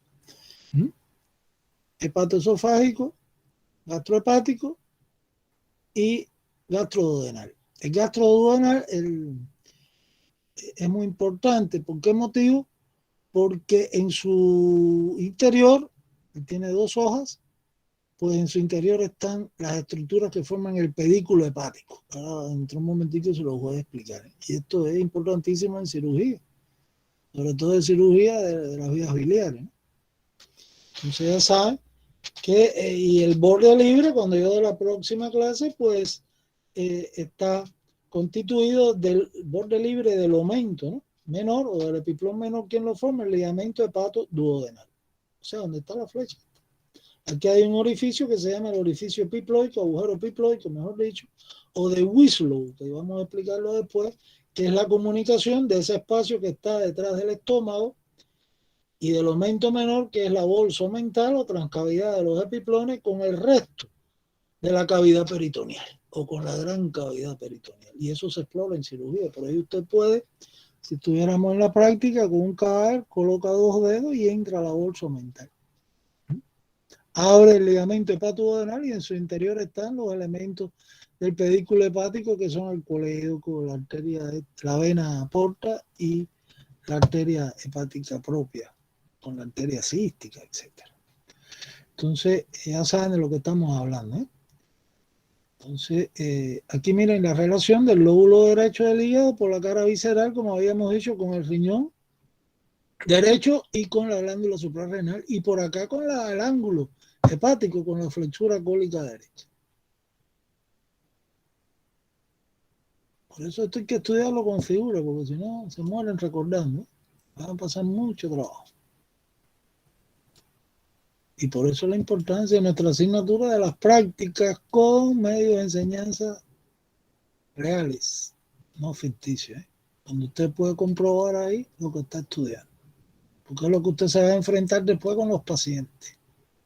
Speaker 1: Hepatoesofágico, gastrohepático y gastroduodenal. El gastroduodenal es muy importante. ¿Por qué motivo? Porque en su interior, tiene 2 hojas, pues en su interior están las estructuras que forman el pedículo hepático. Ahora, dentro de un momentito se los voy a explicar. Y esto es importantísimo en cirugía, sobre todo en cirugía de las vías biliares, ¿no? Entonces ya saben que, y el borde libre, cuando yo de la próxima clase, pues está constituido del borde libre del aumento, ¿no?, menor, o del epiplón menor. ¿Quién lo forma? El ligamento hepatoduodenal. O sea, donde está la flecha. Aquí hay un orificio que se llama el orificio epiploico, agujero epiploico, mejor dicho, o de Winslow, que vamos a explicarlo después, que es la comunicación de ese espacio que está detrás del estómago y del aumento menor, que es la bolsa mental o transcavidad de los epiplones, con el resto de la cavidad peritoneal o con la gran cavidad peritoneal. Y eso se explora en cirugía. Por ahí usted puede, si estuviéramos en la práctica, con un cadáver, coloca 2 dedos y entra a la bolsa mental. Abre el ligamento hepatoduodenal y en su interior están los elementos del pedículo hepático, que son el colédoco, la arteria, la vena porta y la arteria hepática propia. con la arteria cística, etc. Entonces, ya saben de lo que estamos hablando, ¿eh? Entonces, aquí miren la relación del lóbulo derecho del hígado por la cara visceral, como habíamos dicho, con el riñón derecho y con la glándula suprarrenal, y por acá con el ángulo hepático, con la flexura cólica derecha. Por eso esto hay que estudiarlo con figura, porque si no se mueren recordando, ¿eh? Van a pasar mucho trabajo. Y por eso la importancia de nuestra asignatura de las prácticas con medios de enseñanza reales, no ficticios, ¿eh? Donde usted puede comprobar ahí lo que está estudiando. Porque es lo que usted se va a enfrentar después con los pacientes.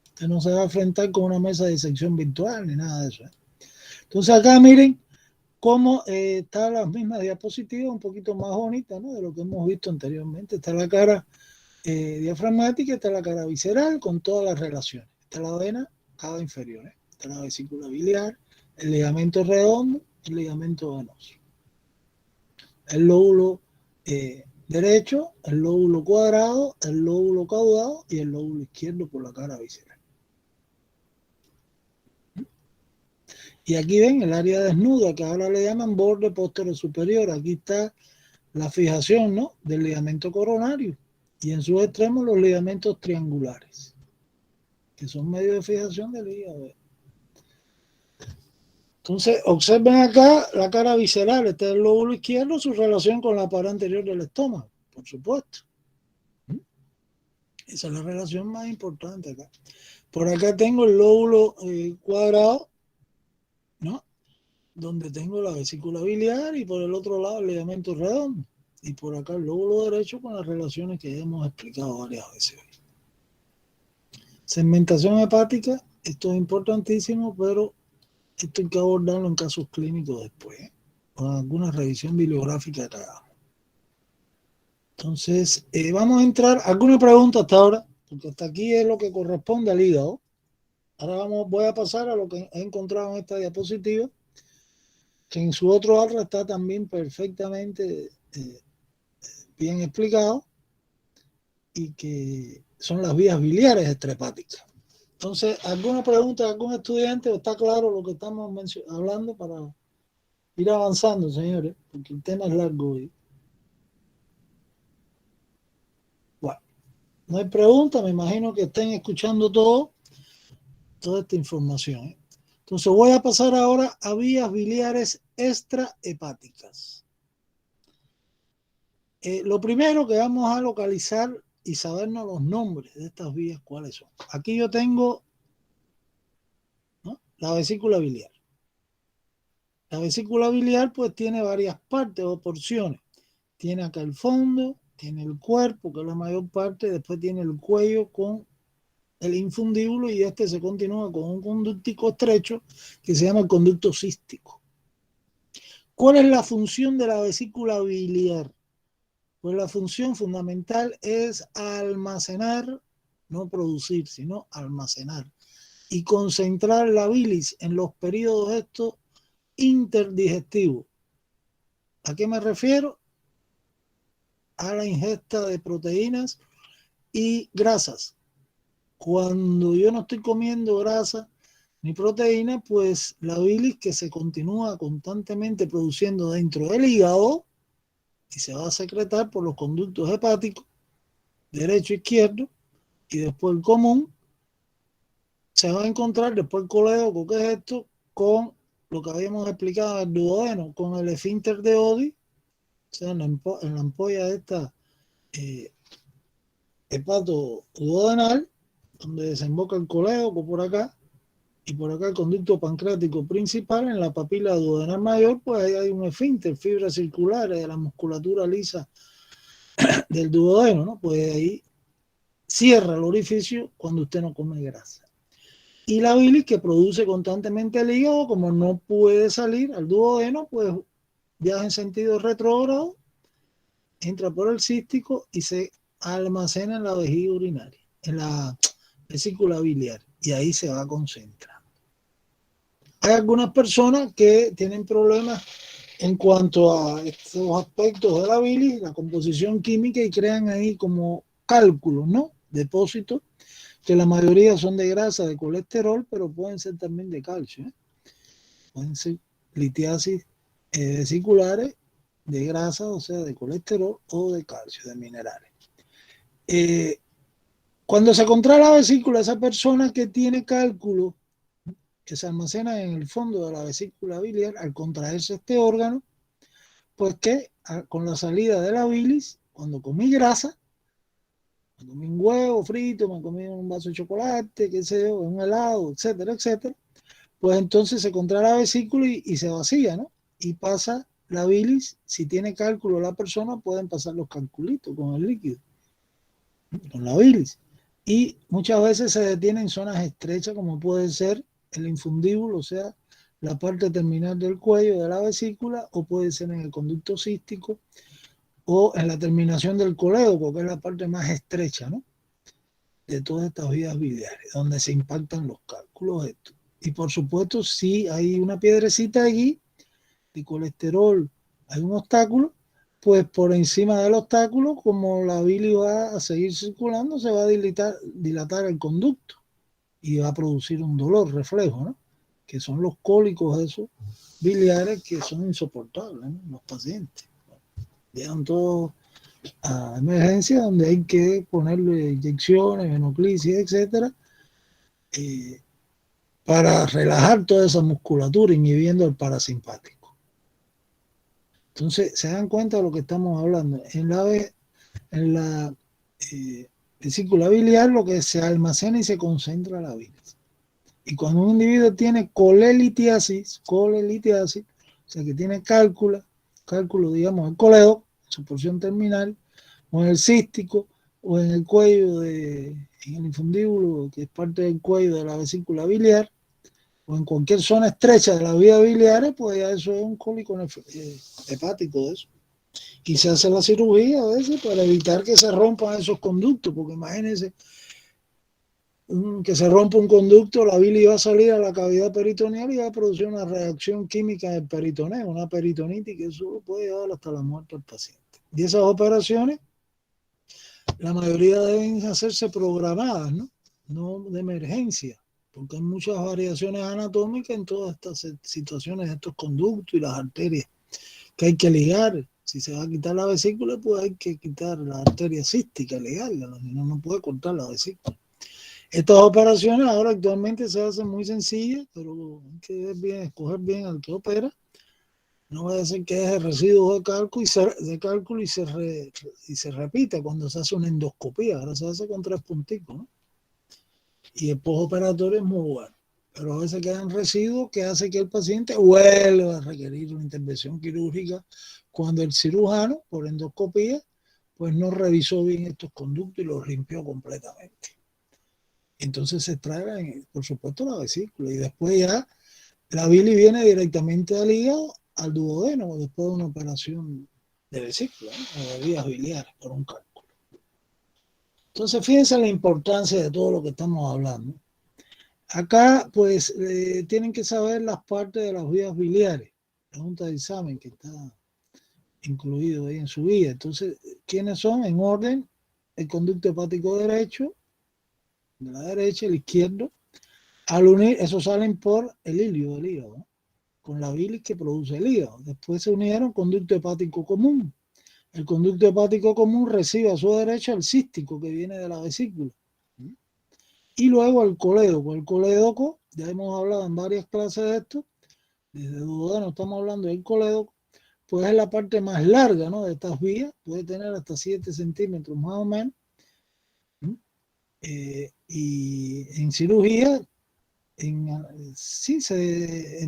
Speaker 1: Usted no se va a enfrentar con una mesa de disección virtual ni nada de eso, ¿eh? Entonces acá miren cómo están las mismas diapositivas, un poquito más bonitas, ¿no? De lo que hemos visto anteriormente. Está la cara diafragmática, está la cara visceral con todas las relaciones. Está la vena cava inferior, ¿eh? Está la vesícula biliar, el ligamento redondo, el ligamento venoso. El lóbulo derecho, el lóbulo cuadrado, el lóbulo caudado y el lóbulo izquierdo por la cara visceral. Y aquí ven el área desnuda, que ahora le llaman borde posterior superior. Aquí está la fijación, ¿no?, del ligamento coronario. Y en sus extremos los ligamentos triangulares, que son medios de fijación del hígado. Entonces, observen acá la cara visceral, este es el lóbulo izquierdo, su relación con la pared anterior del estómago, por supuesto. Esa es la relación más importante acá. Por acá tengo el lóbulo cuadrado, ¿no?, donde tengo la vesícula biliar, y por el otro lado el ligamento redondo. Y por acá el lóbulo derecho con las relaciones que hemos explicado varias veces hoy. Segmentación hepática, esto es importantísimo, pero esto hay que abordarlo en casos clínicos después, ¿eh?, con alguna revisión bibliográfica que hagamos. Entonces, vamos a entrar. ¿Alguna pregunta hasta ahora? Porque hasta aquí es lo que corresponde al hígado. Ahora voy a pasar a lo que he encontrado en esta diapositiva, que en su otro arra está también perfectamente bien explicado, y que son las vías biliares extrahepáticas. Entonces, ¿alguna pregunta de algún estudiante? ¿O está claro lo que estamos hablando para ir avanzando, señores? Porque el tema es largo hoy. Bueno, no hay pregunta, me imagino que estén escuchando toda esta información, ¿eh? Entonces voy a pasar ahora a vías biliares extrahepáticas. Lo primero que vamos a localizar y sabernos los nombres de estas vías, cuáles son. Aquí yo tengo, ¿no?, la vesícula biliar. La vesícula biliar pues tiene varias partes o porciones. Tiene acá el fondo, tiene el cuerpo, que es la mayor parte, después tiene el cuello con el infundíbulo, y este se continúa con un conductico estrecho que se llama el conducto cístico. ¿Cuál es la función de la vesícula biliar? Pues la función fundamental es almacenar, no producir, sino almacenar y concentrar la bilis en los periodos estos interdigestivos. ¿A qué me refiero? A la ingesta de proteínas y grasas. Cuando yo no estoy comiendo grasa ni proteína, pues la bilis, que se continúa constantemente produciendo dentro del hígado y se va a secretar por los conductos hepáticos derecho e izquierdo, y después el común, se va a encontrar después el colédoco, que es esto, con lo que habíamos explicado en el duodeno, con el esfínter de Oddi, o sea, en la ampolla esta hepato-duodenal, donde desemboca el colédoco por acá, y por acá el conducto pancreático principal. En la papila duodenal mayor, pues ahí hay un esfínter, fibras circulares de la musculatura lisa del duodeno, ¿no? Pues ahí cierra el orificio cuando usted no come grasa. Y la bilis, que produce constantemente el hígado, como no puede salir al duodeno, pues viaja en sentido retrógrado, entra por el cístico y se almacena en la vejiga urinaria, en la vesícula biliar, y ahí se va a concentrar. Hay algunas personas que tienen problemas en cuanto a estos aspectos de la bilis, la composición química, y crean ahí como cálculos, ¿no? depósitos, que la mayoría son de grasa, de colesterol, pero pueden ser también de calcio, ¿eh? Pueden ser litiasis vesiculares de grasa, o sea, de colesterol o de calcio, de minerales. Cuando se contrae la vesícula, esa persona que tiene cálculo, que se almacena en el fondo de la vesícula biliar, al contraerse este órgano, pues que con la salida de la bilis, cuando comí grasa, me comí un huevo frito, me comí un vaso de chocolate, qué sé yo, un helado, etcétera, etcétera, pues entonces se contrae la vesícula y se vacía, ¿no? Y pasa la bilis. Si tiene cálculo la persona, pueden pasar los calculitos con el líquido, con la bilis. Y muchas veces se detiene en zonas estrechas, como puede ser el infundíbulo, o sea, la parte terminal del cuello de la vesícula, o puede ser en el conducto cístico, o en la terminación del colédoco, que es la parte más estrecha, ¿no?, de todas estas vías biliares, donde se impactan los cálculos estos. Y por supuesto, si hay una piedrecita allí de colesterol, hay un obstáculo, pues por encima del obstáculo, como la bilis va a seguir circulando, se va a dilatar el conducto y va a producir un dolor reflejo, ¿no?, que son los cólicos esos biliares que son insoportables, ¿no?, los pacientes. Llegan todos a emergencia donde hay que ponerle inyecciones, venoclisis, etcétera, para relajar toda esa musculatura, inhibiendo el parasimpático. Entonces, se dan cuenta de lo que estamos hablando. En la vesícula biliar, lo que se almacena y se concentra la bilis. Y cuando un individuo tiene colelitiasis, o sea que tiene cálculo, digamos, el colédoco, su porción terminal, o en el cístico, o en el cuello, en el infundíbulo, que es parte del cuello de la vesícula biliar, o en cualquier zona estrecha de la vía biliar, pues ya eso es un cólico hepático de eso. Y se hace la cirugía a veces para evitar que se rompan esos conductos, porque imagínense que se rompa un conducto, la bilis va a salir a la cavidad peritoneal y va a producir una reacción química del peritoneo, una peritonitis, que eso puede llevar hasta la muerte al paciente. Y esas operaciones, la mayoría deben hacerse programadas, ¿no? No de emergencia, porque hay muchas variaciones anatómicas en todas estas situaciones de estos conductos y las arterias que hay que ligar. Si se va a quitar la vesícula, pues hay que quitar la arteria cística, ligarla, si no, no puede cortar la vesícula. Estas operaciones ahora actualmente se hacen muy sencillas, pero hay que ver bien, escoger bien al que opera. No vaya a ser que deje residuos de cálculo y se repita cuando se hace una endoscopía. Ahora se hace con 3 punticos, ¿no? Y el postoperatorio es muy bueno. Pero a veces quedan residuos que hace que el paciente vuelva a requerir una intervención quirúrgica cuando el cirujano, por endoscopía, pues no revisó bien estos conductos y los limpió completamente. Entonces se extrae, por supuesto, la vesícula, y después ya la bilis viene directamente al hígado, al duodeno, después de una operación de vesícula, ¿no?, o de vías biliares por un cálculo. Entonces, fíjense la importancia de todo lo que estamos hablando. Acá, pues, tienen que saber las partes de las vías biliares, la junta de examen que está incluido ahí en su guía. Entonces, ¿quiénes son? En orden: el conducto hepático derecho, de la derecha, el izquierdo. Al unir, esos salen por el hilio del hígado, ¿no?, con la bilis que produce el hígado. Después se unieron conducto hepático común. El conducto hepático común recibe a su derecha el cístico que viene de la vesícula. Y luego el colédoco. El colédoco, ya hemos hablado en varias clases de esto, desde duodeno estamos hablando del colédoco, pues es la parte más larga, ¿no?, de estas vías, puede tener hasta 7 centímetros más o menos. Y en cirugía, en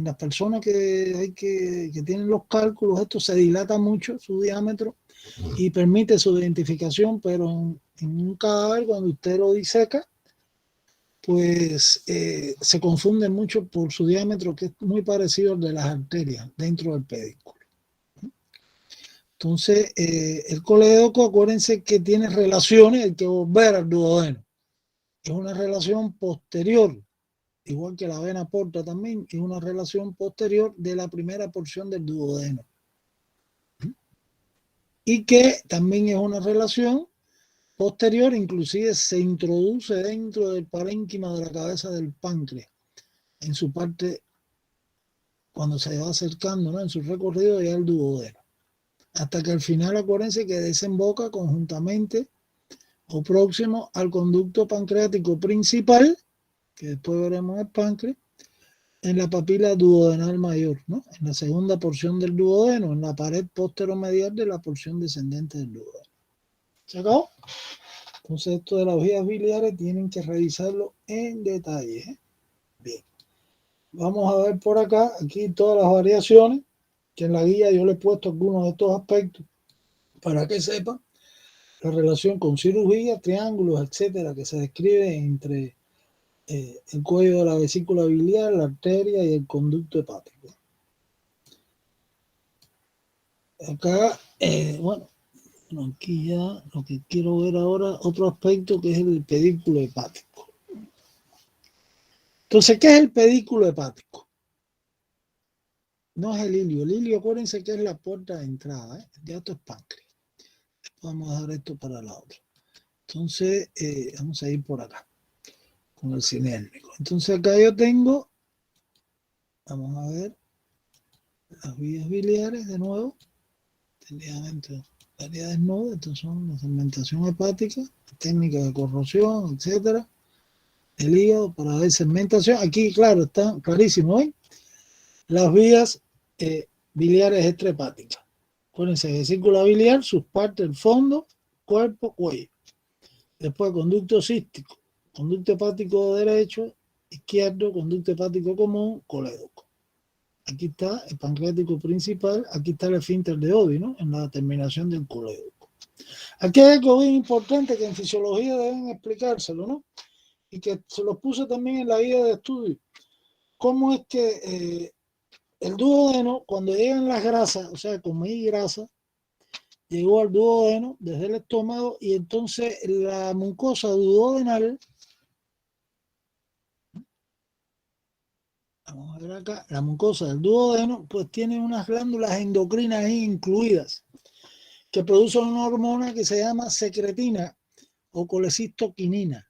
Speaker 1: las personas que tienen los cálculos, esto se dilata mucho su diámetro y permite su identificación, pero en un cadáver, cuando usted lo diseca, pues se confunde mucho por su diámetro, que es muy parecido al de las arterias dentro del pedículo. Entonces, el colédoco, acuérdense que tiene relaciones, hay que volver al duodeno. Es una relación posterior, igual que la vena porta también, es una relación posterior de la primera porción del duodeno. Y que también es una relación posterior, inclusive se introduce dentro del parénquima de la cabeza del páncreas, en su parte, cuando se va acercando, ¿no? En su recorrido ya el duodeno. Hasta que al final, acuérdense que desemboca conjuntamente o próximo al conducto pancreático principal, que después veremos el páncreas, en la papila duodenal mayor, ¿no? En la segunda porción del duodeno, en la pared posteromedial de la porción descendente del duodeno. ¿Se acabó? Entonces, esto de las vías biliares tienen que revisarlo en detalle, ¿eh? Bien. Vamos a ver por acá, aquí todas las variaciones, que en la guía yo le he puesto algunos de estos aspectos para que sepan la relación con cirugía, triángulos, etcétera, que se describe entre el cuello de la vesícula biliar, la arteria y el conducto hepático. Acá, bueno, aquí ya lo que quiero ver ahora, otro aspecto que es el pedículo hepático. Entonces, ¿qué es el pedículo hepático? No es el ilio. El ilio, acuérdense que es la puerta de entrada, ¿eh? Ya esto es páncreas. Vamos a dejar esto para la otra. Entonces, vamos a ir por acá con el sinérmico. Entonces acá yo tengo, vamos a ver, las vías biliares de nuevo, área desnuda, estas son la segmentación hepática, técnica de corrosión, etcétera, el hígado para ver segmentación. Aquí, claro, está clarísimo, ¿ven? Las vías biliares extrahepáticas. Acuérdense, vesícula biliar, sus partes, el fondo, cuerpo, cuello. Después, conducto cístico, conducto hepático derecho, izquierdo, conducto hepático común, colédoco. Aquí está el pancreático principal, aquí está el esfínter de Oddi, ¿no? En la terminación del colédoco. Aquí hay algo bien importante que en fisiología deben explicárselo, ¿no? Y que se los puse también en la guía de estudio. ¿Cómo es que el duodeno, cuando llegan las grasas, o sea, comí grasa, llegó al duodeno desde el estómago y entonces la mucosa duodenal, vamos a ver acá, la mucosa del duodeno, pues tiene unas glándulas endocrinas ahí incluidas que producen una hormona que se llama secretina o colecistoquinina.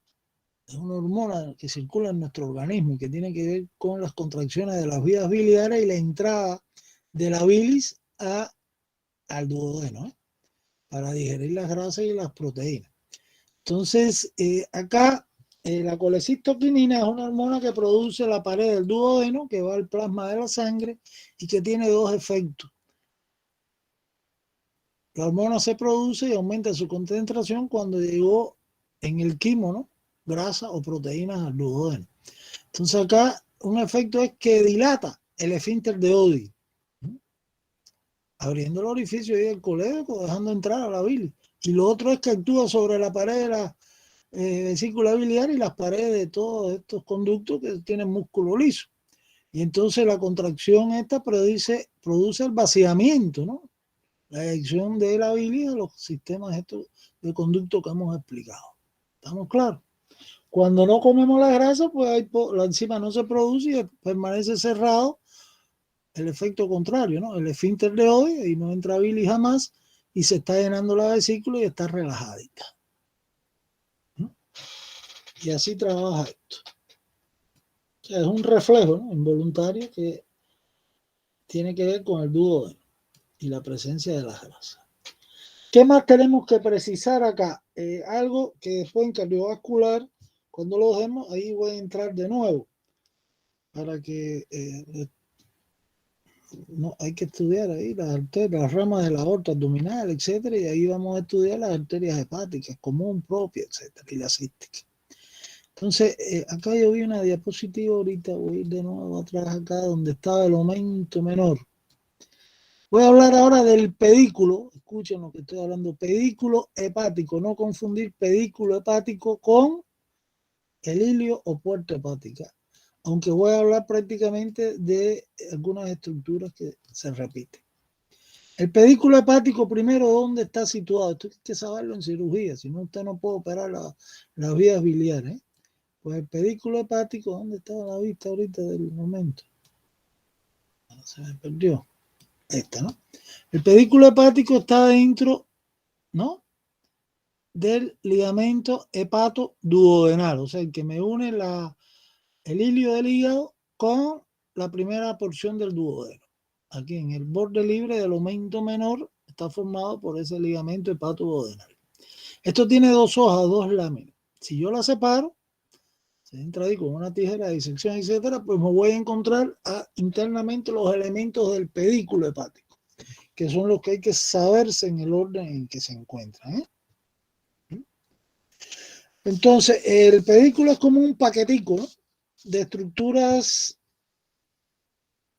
Speaker 1: Es una hormona que circula en nuestro organismo y que tiene que ver con las contracciones de las vías biliares y la entrada de la bilis al duodeno, ¿eh? Para digerir las grasas y las proteínas. Entonces, acá la colecistoquinina es una hormona que produce la pared del duodeno, que va al plasma de la sangre y que tiene dos efectos. La hormona se produce y aumenta su concentración cuando llegó en el quimo, ¿no? Grasa o proteínas al duodeno. Entonces acá un efecto es que dilata el esfínter de Oddi, abriendo el orificio y el colédoco, dejando entrar a la bilis. Y lo otro es que actúa sobre la pared de la vesícula biliar y las paredes de todos estos conductos que tienen músculo liso. Y entonces la contracción esta produce el vaciamiento, ¿no? La eyección de la bilis a los sistemas estos de conducto que hemos explicado. ¿Estamos claros? Cuando no comemos la grasa, pues la enzima no se produce y permanece cerrado el efecto contrario, ¿no? El esfínter de Oddi y no entra bilis jamás y se está llenando la vesícula y está relajadita. ¿No? Y así trabaja esto. O sea, es un reflejo, ¿no? Involuntario que tiene que ver con el duodeno y la presencia de las grasas. ¿Qué más tenemos que precisar acá? Algo que después en cardiovascular, cuando lo demos, ahí voy a entrar de nuevo para que no, hay que estudiar ahí las arterias, las ramas de la aorta abdominal, etcétera, y ahí vamos a estudiar las arterias hepáticas, común, propia, etcétera, y la cística. Entonces, acá yo vi una diapositiva ahorita, voy a ir de nuevo atrás acá donde estaba el aumento menor. Voy a hablar ahora del pedículo, escuchen lo que estoy hablando, pedículo hepático, no confundir pedículo hepático con el ilio o puerta hepática, aunque voy a hablar prácticamente de algunas estructuras que se repiten. El pedículo hepático, primero, ¿dónde está situado? Esto hay que saberlo en cirugía, si no usted no puede operar las vías biliares, ¿eh? Pues el pedículo hepático, ¿dónde está la vista ahorita del momento? Se me perdió. Esta, ¿no? El pedículo hepático está dentro, ¿no? del ligamento hepatoduodenal, o sea, el que me une el hilio del hígado con la primera porción del duodeno. Aquí en el borde libre del aumento menor está formado por ese ligamento hepatoduodenal. Esto tiene dos hojas, dos láminas. Si yo la separo, se entra ahí con una tijera de disección, etcétera, pues me voy a encontrar internamente los elementos del pedículo hepático, que son los que hay que saberse en el orden en que se encuentran. Entonces, el pedículo es como un paquetico, ¿no?, de estructuras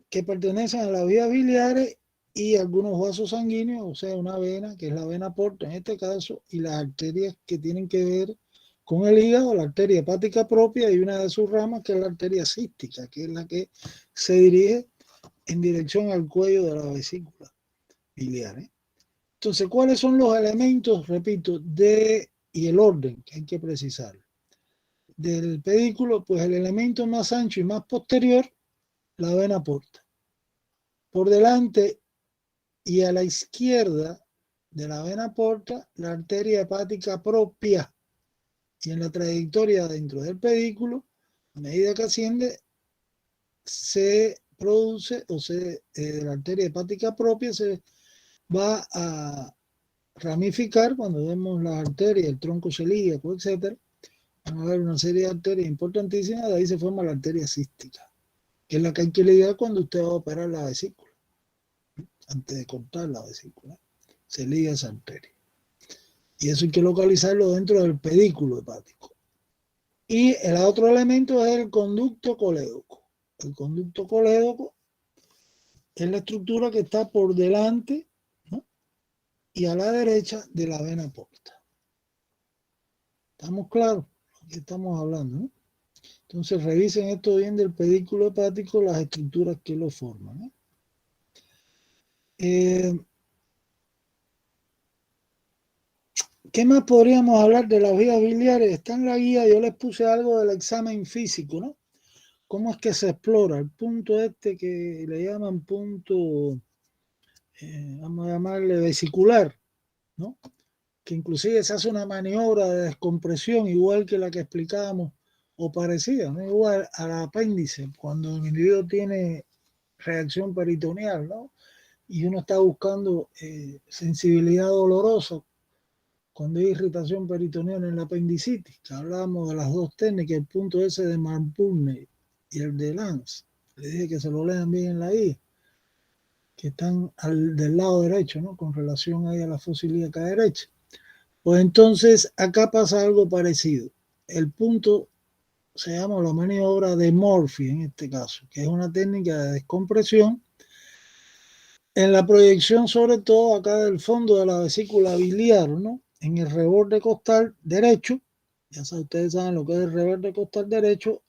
Speaker 1: que pertenecen a las vías biliares y algunos vasos sanguíneos, o sea, una vena, que es la vena porta en este caso, y las arterias que tienen que ver con el hígado, la arteria hepática propia y una de sus ramas, que es la arteria cística, que es la que se dirige en dirección al cuello de la vesícula biliar. Entonces, ¿cuáles son los elementos, repito, y el orden que hay que precisar del pedículo? Pues el elemento más ancho y más posterior, la vena porta. Por delante y a la izquierda de la vena porta, la arteria hepática propia. Y en la trayectoria dentro del pedículo, a medida que asciende, se produce, de la arteria hepática propia se va a ramificar cuando vemos las arterias, el tronco celíaco, etc. Van a haber una serie de arterias importantísimas, de ahí se forma la arteria cística, que es la que hay que lidiar cuando usted va a operar la vesícula. Antes de cortar la vesícula, se liga esa arteria. Y eso hay que localizarlo dentro del pedículo hepático. Y el otro elemento es el conducto colédoco. El conducto colédoco es la estructura que está por delante, ¿no?, y a la derecha de la vena porta. ¿Estamos claros? Aquí estamos hablando, ¿no? Entonces revisen esto bien del pedículo hepático, las estructuras que lo forman, ¿Qué más podríamos hablar de las vías biliares? Está en la guía, yo les puse algo del examen físico, ¿no? ¿Cómo es que se explora? El punto este que le llaman punto, vamos a llamarle vesicular, ¿no? Que inclusive se hace una maniobra de descompresión igual que la que explicábamos, o parecida, ¿no?, igual al apéndice, cuando el individuo tiene reacción peritoneal, ¿no?, y uno está buscando sensibilidad dolorosa cuando hay irritación peritoneal en la apendicitis, que hablábamos de las dos técnicas, el punto ese de Marpurne y el de Lance. Le dije que se lo lean bien en la guía, que están del lado derecho, ¿no?, con relación ahí a la fosa ilíaca derecha. Pues entonces acá pasa algo parecido. El punto se llama la maniobra de Murphy en este caso, que es una técnica de descompresión en la proyección, sobre todo acá del fondo de la vesícula biliar, ¿no?, en el reborde costal derecho. Ya saben, ustedes saben lo que es el reborde costal derecho,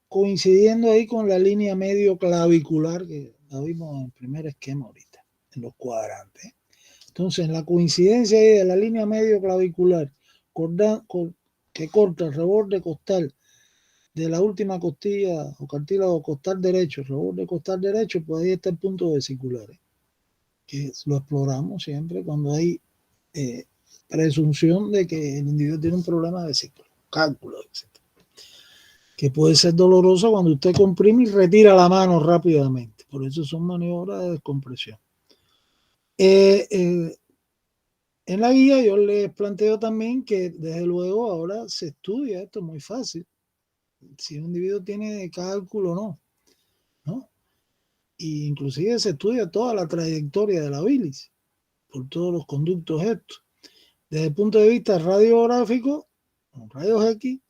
Speaker 1: coincidiendo ahí con la línea medio clavicular, que la vimos en el primer esquema ahorita, en los cuadrantes. Entonces, en la coincidencia ahí de la línea medio clavicular que corta el reborde costal de la última costilla o cartílago costal derecho, reborde costal derecho, pues ahí está el punto vesicular, que lo exploramos siempre cuando hay presunción de que el individuo tiene un problema de vesícula, cálculo, etc. Que puede ser doloroso cuando usted comprime y retira la mano rápidamente. Por eso son maniobras de descompresión. En la guía yo les planteo también que desde luego ahora se estudia, esto es muy fácil, si un individuo tiene cálculo o no. Y inclusive se estudia toda la trayectoria de la bilis por todos los conductos estos. Desde el punto de vista radiográfico, con rayos X,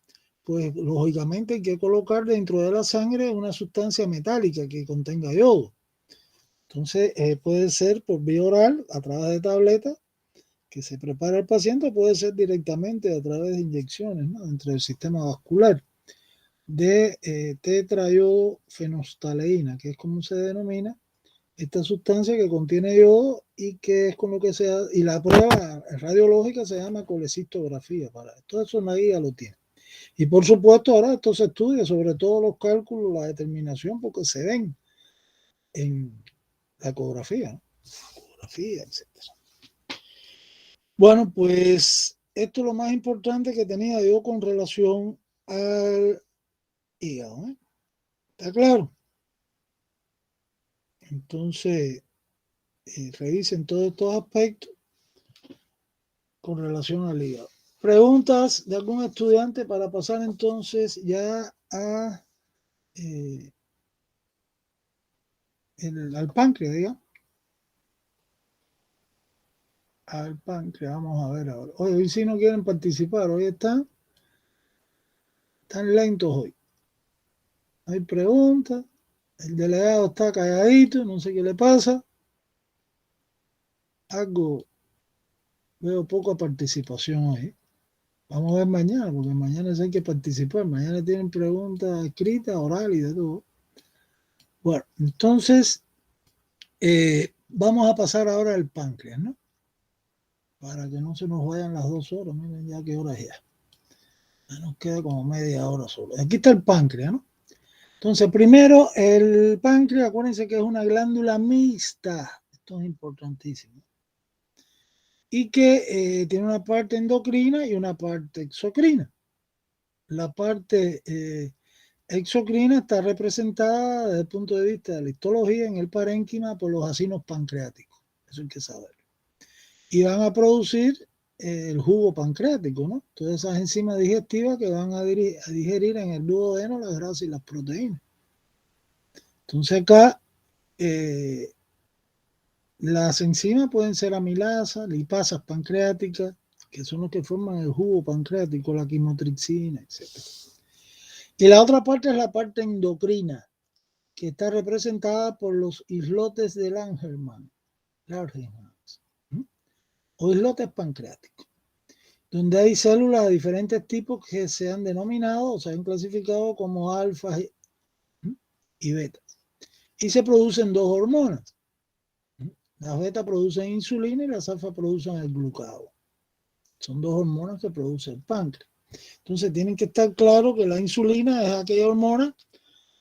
Speaker 1: pues lógicamente hay que colocar dentro de la sangre una sustancia metálica que contenga yodo. Entonces puede ser por vía oral, a través de tabletas que se prepara el paciente, puede ser directamente a través de inyecciones, ¿no?, dentro del sistema vascular de tetrayodofenostaleína, que es como se denomina esta sustancia que contiene yodo y que es con lo que se hace, y la prueba radiológica se llama colecistografía. Para todo eso la guía lo tiene. Y por supuesto ahora esto se estudia, sobre todo los cálculos, la determinación, porque se ven en la ecografía, ¿no?, ecografía, etc. Bueno, pues esto es lo más importante que tenía yo con relación al hígado, ¿eh? ¿Está claro? Entonces, revisen todos estos aspectos con relación al hígado. ¿Preguntas de algún estudiante para pasar entonces ya a al páncreas, digamos? Al páncreas, vamos a ver ahora. Hoy sí no quieren participar, hoy están lentos hoy. No hay preguntas, el delegado está calladito, no sé qué le pasa. Veo poca participación hoy. Vamos a ver mañana, porque mañana sí hay que participar. Mañana tienen preguntas escritas, orales y de todo. Bueno, entonces vamos a pasar ahora al páncreas, ¿no? Para que no se nos vayan las 2 horas. Miren ya qué hora es ya. Ya nos queda como media hora solo. Aquí está el páncreas, ¿no? Entonces, primero, el páncreas, acuérdense que es una glándula mixta. Esto es importantísimo. Y que tiene una parte endocrina y una parte exocrina. La parte exocrina está representada desde el punto de vista de la histología en el parénquima por los acinos pancreáticos. Eso hay que saberlo. Y van a producir el jugo pancreático, ¿no? Todas esas enzimas digestivas que van a digerir en el duodeno las grasas y las proteínas. Entonces acá las enzimas pueden ser amilasas, lipasas pancreáticas, que son los que forman el jugo pancreático, la quimotripsina, etc. Y la otra parte es la parte endocrina, que está representada por los islotes de Langerhans, o islotes pancreáticos, donde hay células de diferentes tipos que se han denominado o se han clasificado como alfa y beta. Y se producen 2 hormonas. Las beta producen insulina y las alfa producen el glucagón. Son 2 hormonas que produce el páncreas. Entonces tienen que estar claros que la insulina es aquella hormona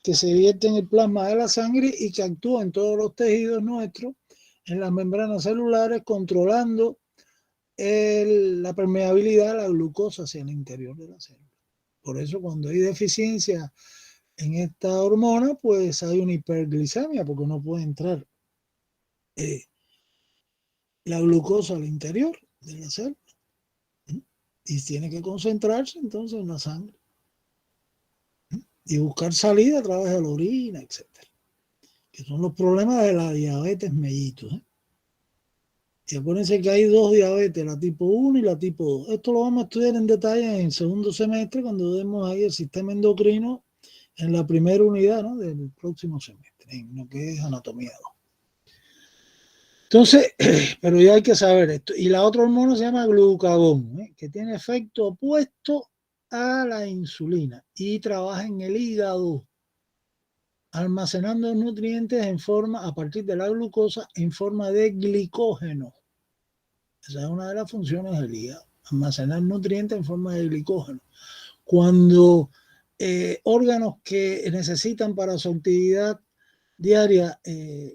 Speaker 1: que se vierte en el plasma de la sangre y que actúa en todos los tejidos nuestros, en las membranas celulares, controlando la permeabilidad de la glucosa hacia el interior de la célula. Por eso cuando hay deficiencia en esta hormona, pues hay una hiperglicemia, porque no puede entrar la glucosa al interior de la célula. Y tiene que concentrarse entonces en la sangre. Y buscar salida a través de la orina, etc. Que son los problemas de la diabetes mellitus. Y acuérdense que hay 2 diabetes, la tipo 1 y la tipo 2. Esto lo vamos a estudiar en detalle en segundo semestre, cuando demos ahí el sistema endocrino en la primera unidad, ¿no?, del próximo semestre, en lo que es anatomía 2. Entonces, pero ya hay que saber esto. Y la otra hormona se llama glucagón, que tiene efecto opuesto a la insulina y trabaja en el hígado, almacenando nutrientes a partir de la glucosa en forma de glicógeno. Esa es una de las funciones del hígado, almacenar nutrientes en forma de glicógeno. Cuando órganos que necesitan para su actividad diaria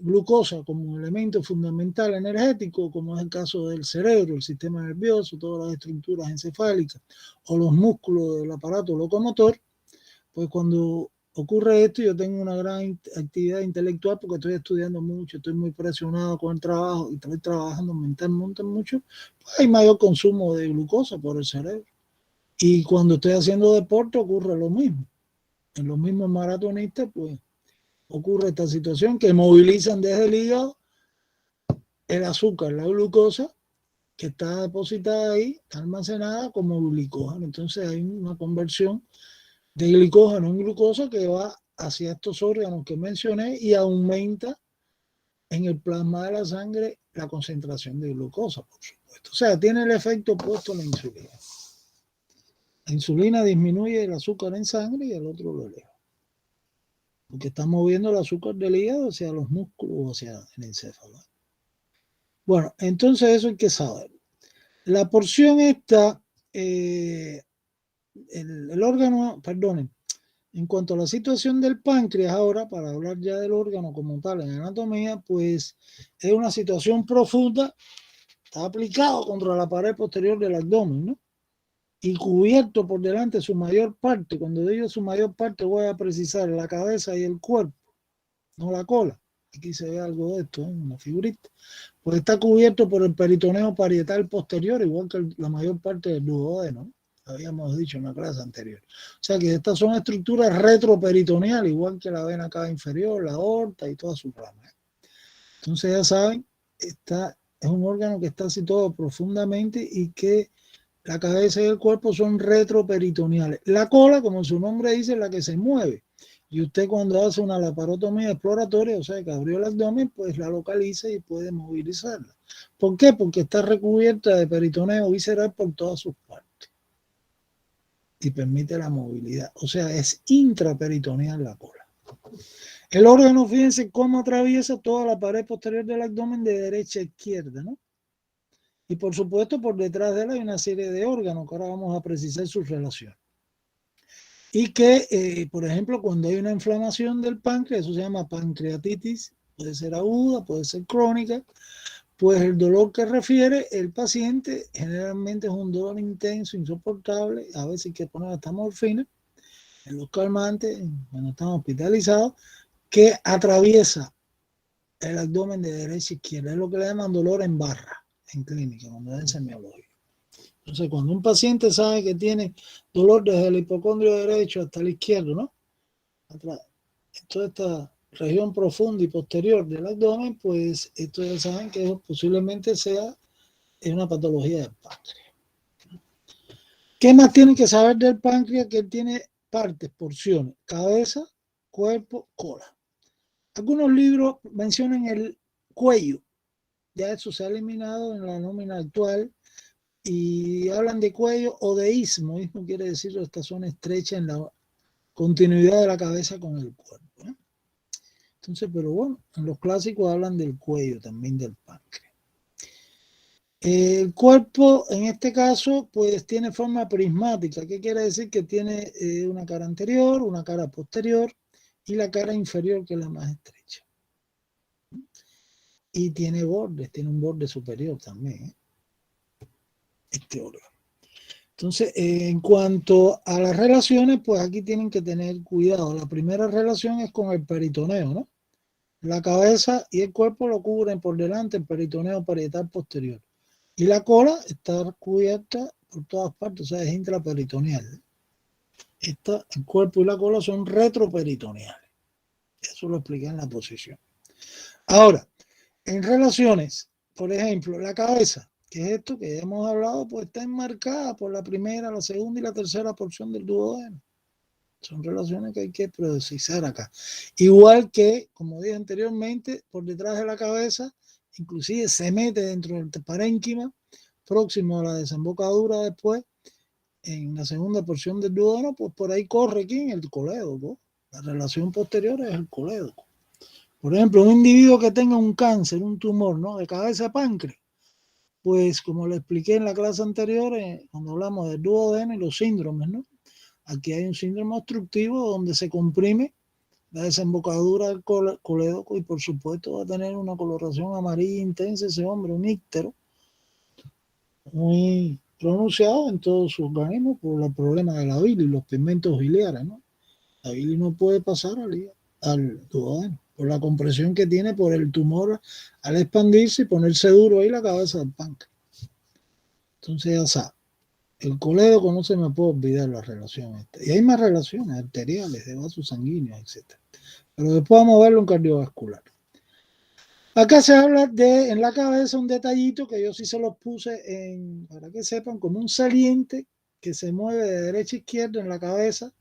Speaker 1: glucosa como elemento fundamental energético, como es el caso del cerebro, el sistema nervioso, todas las estructuras encefálicas o los músculos del aparato locomotor, pues cuando ocurre esto, yo tengo una gran actividad intelectual porque estoy estudiando mucho, estoy muy presionado con el trabajo y estoy trabajando mentalmente mucho, pues hay mayor consumo de glucosa por el cerebro. Y cuando estoy haciendo deporte ocurre lo mismo. En los mismos maratonistas, pues ocurre esta situación que movilizan desde el hígado el azúcar, la glucosa, que está depositada ahí, está almacenada como glicógeno. Entonces hay una conversión de glicógeno en glucosa que va hacia estos órganos que mencioné y aumenta en el plasma de la sangre la concentración de glucosa, por supuesto. O sea, tiene el efecto opuesto a la insulina. La insulina disminuye el azúcar en sangre y el otro lo eleva, porque está moviendo el azúcar del hígado hacia los músculos o hacia el encéfalo. Bueno, entonces eso hay que saber. La porción esta, el órgano, perdonen, en cuanto a la situación del páncreas ahora, para hablar ya del órgano como tal en anatomía, pues es una situación profunda, está aplicado contra la pared posterior del abdomen, ¿no? y cubierto por delante su mayor parte. Cuando digo su mayor parte voy a precisar la cabeza y el cuerpo, no la cola. Aquí se ve algo de esto, una figurita. Pues está cubierto por el peritoneo parietal posterior, igual que la mayor parte del duodeno, ¿no? Habíamos dicho en la clase anterior. O sea que estas son estructuras retroperitoneales, igual que la vena cava inferior, la aorta y todas sus ramas. Entonces ya saben, es un órgano que está situado profundamente y que la cabeza y el cuerpo son retroperitoneales. La cola, como su nombre dice, es la que se mueve. Y usted cuando hace una laparotomía exploratoria, o sea que abrió el abdomen, pues la localiza y puede movilizarla. ¿Por qué? Porque está recubierta de peritoneo visceral por todas sus partes. Y permite la movilidad. O sea, es intraperitoneal la cola. El órgano, fíjense cómo atraviesa toda la pared posterior del abdomen de derecha a izquierda, ¿no? Y por supuesto, por detrás de él hay una serie de órganos que ahora vamos a precisar su relación. Y que, por ejemplo, cuando hay una inflamación del páncreas, eso se llama pancreatitis, puede ser aguda, puede ser crónica, pues el dolor que refiere el paciente generalmente es un dolor intenso, insoportable, a veces hay que poner hasta morfina en los calmantes cuando están hospitalizados, que atraviesa el abdomen de derecha a izquierda. Es lo que le llaman dolor en barra en clínica, cuando es semiológico. Entonces, cuando un paciente sabe que tiene dolor desde el hipocondrio derecho hasta el izquierdo, ¿no? Atrás, toda esta región profunda y posterior del abdomen, pues esto ya saben que posiblemente sea una patología del páncreas. ¿Qué más tienen que saber del páncreas? Que él tiene partes, porciones, cabeza, cuerpo, cola. Algunos libros mencionan el cuello, ya eso se ha eliminado en la nómina actual, y hablan de cuello o de istmo. Istmo quiere decir esta zona estrecha en la continuidad de la cabeza con el cuerpo, ¿no? Entonces, pero bueno, en los clásicos hablan del cuello también del páncreas. El cuerpo, en este caso, pues tiene forma prismática. ¿Qué quiere decir? Que tiene una cara anterior, una cara posterior y la cara inferior, que es la más estrecha. Y tiene bordes, tiene un borde superior también, ¿eh? Este órgano. Entonces, en cuanto a las relaciones, pues aquí tienen que tener cuidado. La primera relación es con el peritoneo, ¿no? La cabeza y el cuerpo lo cubren por delante el peritoneo parietal posterior. Y la cola está cubierta por todas partes, o sea, es intraperitoneal. El cuerpo y la cola son retroperitoneales. Eso lo expliqué en la posición. Ahora, en relaciones, por ejemplo, la cabeza, que es esto que ya hemos hablado, pues está enmarcada por la primera, la segunda y la tercera porción del duodeno. Son relaciones que hay que precisar acá. Igual que, como dije anteriormente, por detrás de la cabeza, inclusive se mete dentro del parénquima, próximo a la desembocadura después, en la segunda porción del duodeno, pues por ahí corre aquí en el colédoco. La relación posterior es el colédoco. Por ejemplo, un individuo que tenga un cáncer, un tumor, ¿no?, de cabeza de páncreas, pues como le expliqué en la clase anterior, cuando hablamos del duodeno y los síndromes, ¿no? Aquí hay un síndrome obstructivo donde se comprime la desembocadura del colédoco y por supuesto va a tener una coloración amarilla intensa ese hombre, un íctero muy pronunciado en todo su organismo por los problemas de la bilis, los pigmentos biliares, ¿no? La bilis no puede pasar al duodeno por la compresión que tiene por el tumor al expandirse y ponerse duro ahí la cabeza del páncreas. Entonces ya sabe, el colédoco no se me puede olvidar la relación esta. Y hay más relaciones arteriales, de vasos sanguíneos, etc. Pero después vamos a verlo en cardiovascular. Acá se habla de, en la cabeza, un detallito que yo sí se los puse para que sepan, como un saliente que se mueve de derecha a izquierda en la cabeza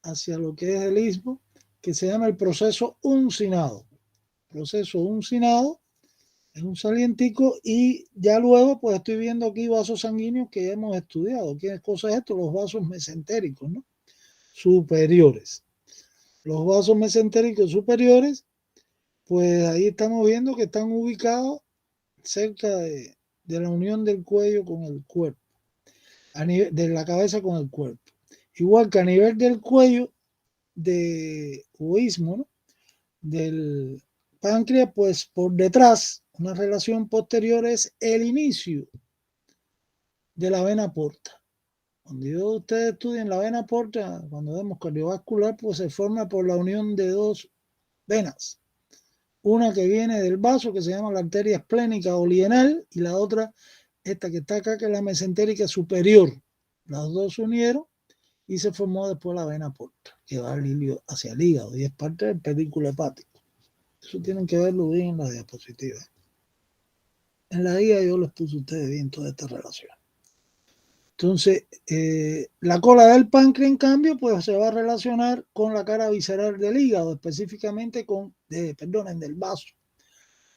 Speaker 1: hacia lo que es el istmo, que se llama el proceso uncinado. Proceso uncinado es un salientico y ya luego pues estoy viendo aquí vasos sanguíneos que ya hemos estudiado. ¿Qué cosa es esto? Los vasos mesentéricos, ¿no?, superiores. Los vasos mesentéricos superiores, pues ahí estamos viendo que están ubicados cerca de la unión del cuello con el cuerpo, de la cabeza con el cuerpo. Igual que a nivel del cuello, o istmo, ¿no?, del páncreas, pues por detrás, una relación posterior es el inicio de la vena porta. Cuando ustedes estudian la vena porta, cuando vemos cardiovascular, pues se forma por la unión de dos venas. Una que viene del vaso, que se llama la arteria esplénica o lienal, y la otra, esta que está acá, que es la mesentérica superior. Las dos se unieron y se formó después la vena porta, que va al ilio hacia el hígado y es parte del pedículo hepático. Eso tienen que verlo bien en la diapositiva. En la guía yo les puse a ustedes bien toda esta relación. Entonces, la cola del páncreas, en cambio, pues se va a relacionar con la cara visceral del hígado, específicamente del vaso,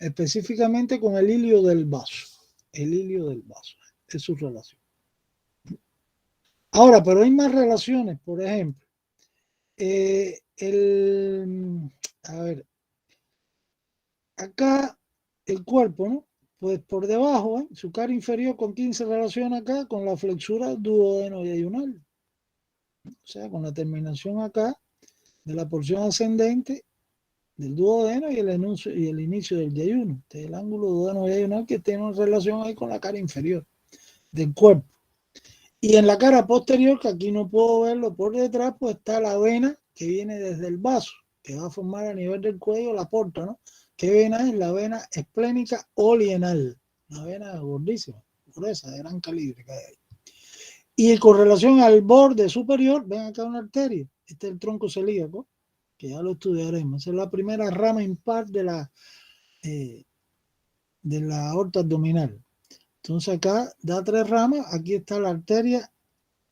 Speaker 1: específicamente con el ilio del vaso. El ilio del vaso, es su relación. Ahora, pero hay más relaciones, por ejemplo, acá el cuerpo, ¿no? Pues por debajo, su cara inferior con 15 relaciona acá con la flexura duodeno-yeyunal. O sea, con la terminación acá de la porción ascendente del duodeno y el inicio del yeyuno. Este es el ángulo duodeno-yeyunal que tiene una relación ahí con la cara inferior del cuerpo. Y en la cara posterior, que aquí no puedo verlo por detrás, pues está la vena que viene desde el vaso, que va a formar a nivel del cuello la porta, ¿no? ¿Qué vena es? La vena esplénica o lienal. Una vena gordísima, gruesa, de gran calibre que hay ahí. Y con relación al borde superior, ven acá una arteria. Este es el tronco celíaco, que ya lo estudiaremos. Esa es la primera rama impar de la aorta abdominal. Entonces acá da 3 ramas. Aquí está la arteria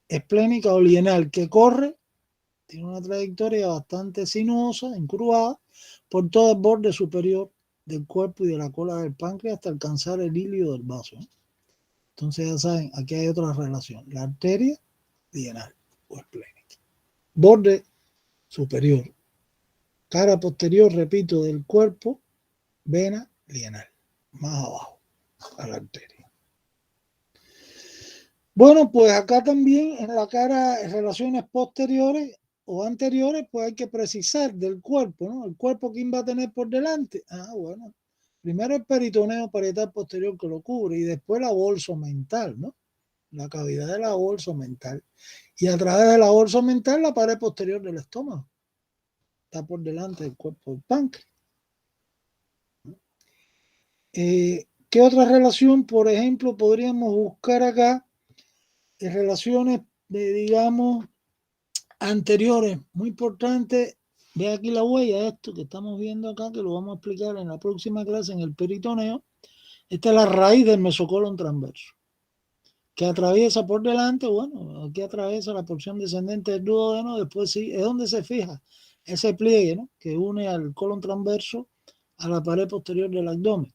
Speaker 1: esplénica o lienal que corre, tiene una trayectoria bastante sinuosa, encurvada, por todo el borde superior del cuerpo y de la cola del páncreas hasta alcanzar el ilio del vaso. Entonces ya saben, aquí hay otra relación, la arteria lienal o esplénica. Borde superior, cara posterior, repito, del cuerpo, vena lienal, más abajo, a la arteria. Bueno, pues acá también en la cara, en relaciones posteriores o anteriores, pues hay que precisar del cuerpo, ¿no? El cuerpo, ¿quién va a tener por delante? Bueno, primero el peritoneo parietal posterior que lo cubre y después la bolsa mental, ¿no? La cavidad de la bolsa mental. Y a través de la bolsa mental, la pared posterior del estómago. Está por delante del cuerpo del páncreas. ¿Qué otra relación, por ejemplo, podríamos buscar acá? Relaciones digamos, anteriores, muy importante. Ve aquí la huella, esto que estamos viendo acá, que lo vamos a explicar en la próxima clase en el peritoneo. Esta es la raíz del mesocolon transverso, que atraviesa por delante, bueno, aquí atraviesa la porción descendente del duodeno, después sí, es donde se fija ese pliegue, ¿no? Que une al colon transverso a la pared posterior del abdomen.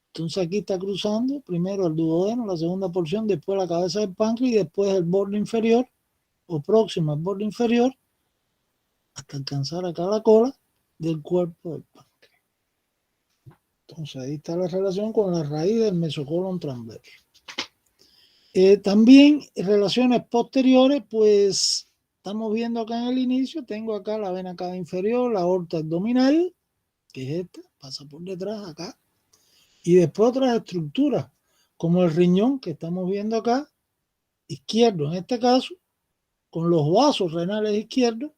Speaker 1: Entonces aquí está cruzando primero el duodeno, la segunda porción, después la cabeza del páncreas y después el borde inferior o próximo al borde inferior hasta alcanzar acá la cola del cuerpo del páncreas. Entonces ahí está la relación con la raíz del mesocolon transverso. También relaciones posteriores, pues estamos viendo acá en el inicio, tengo acá la vena cava inferior, la aorta abdominal, que es esta, pasa por detrás acá. Y después otras estructuras, como el riñón que estamos viendo acá, izquierdo en este caso, con los vasos renales izquierdos,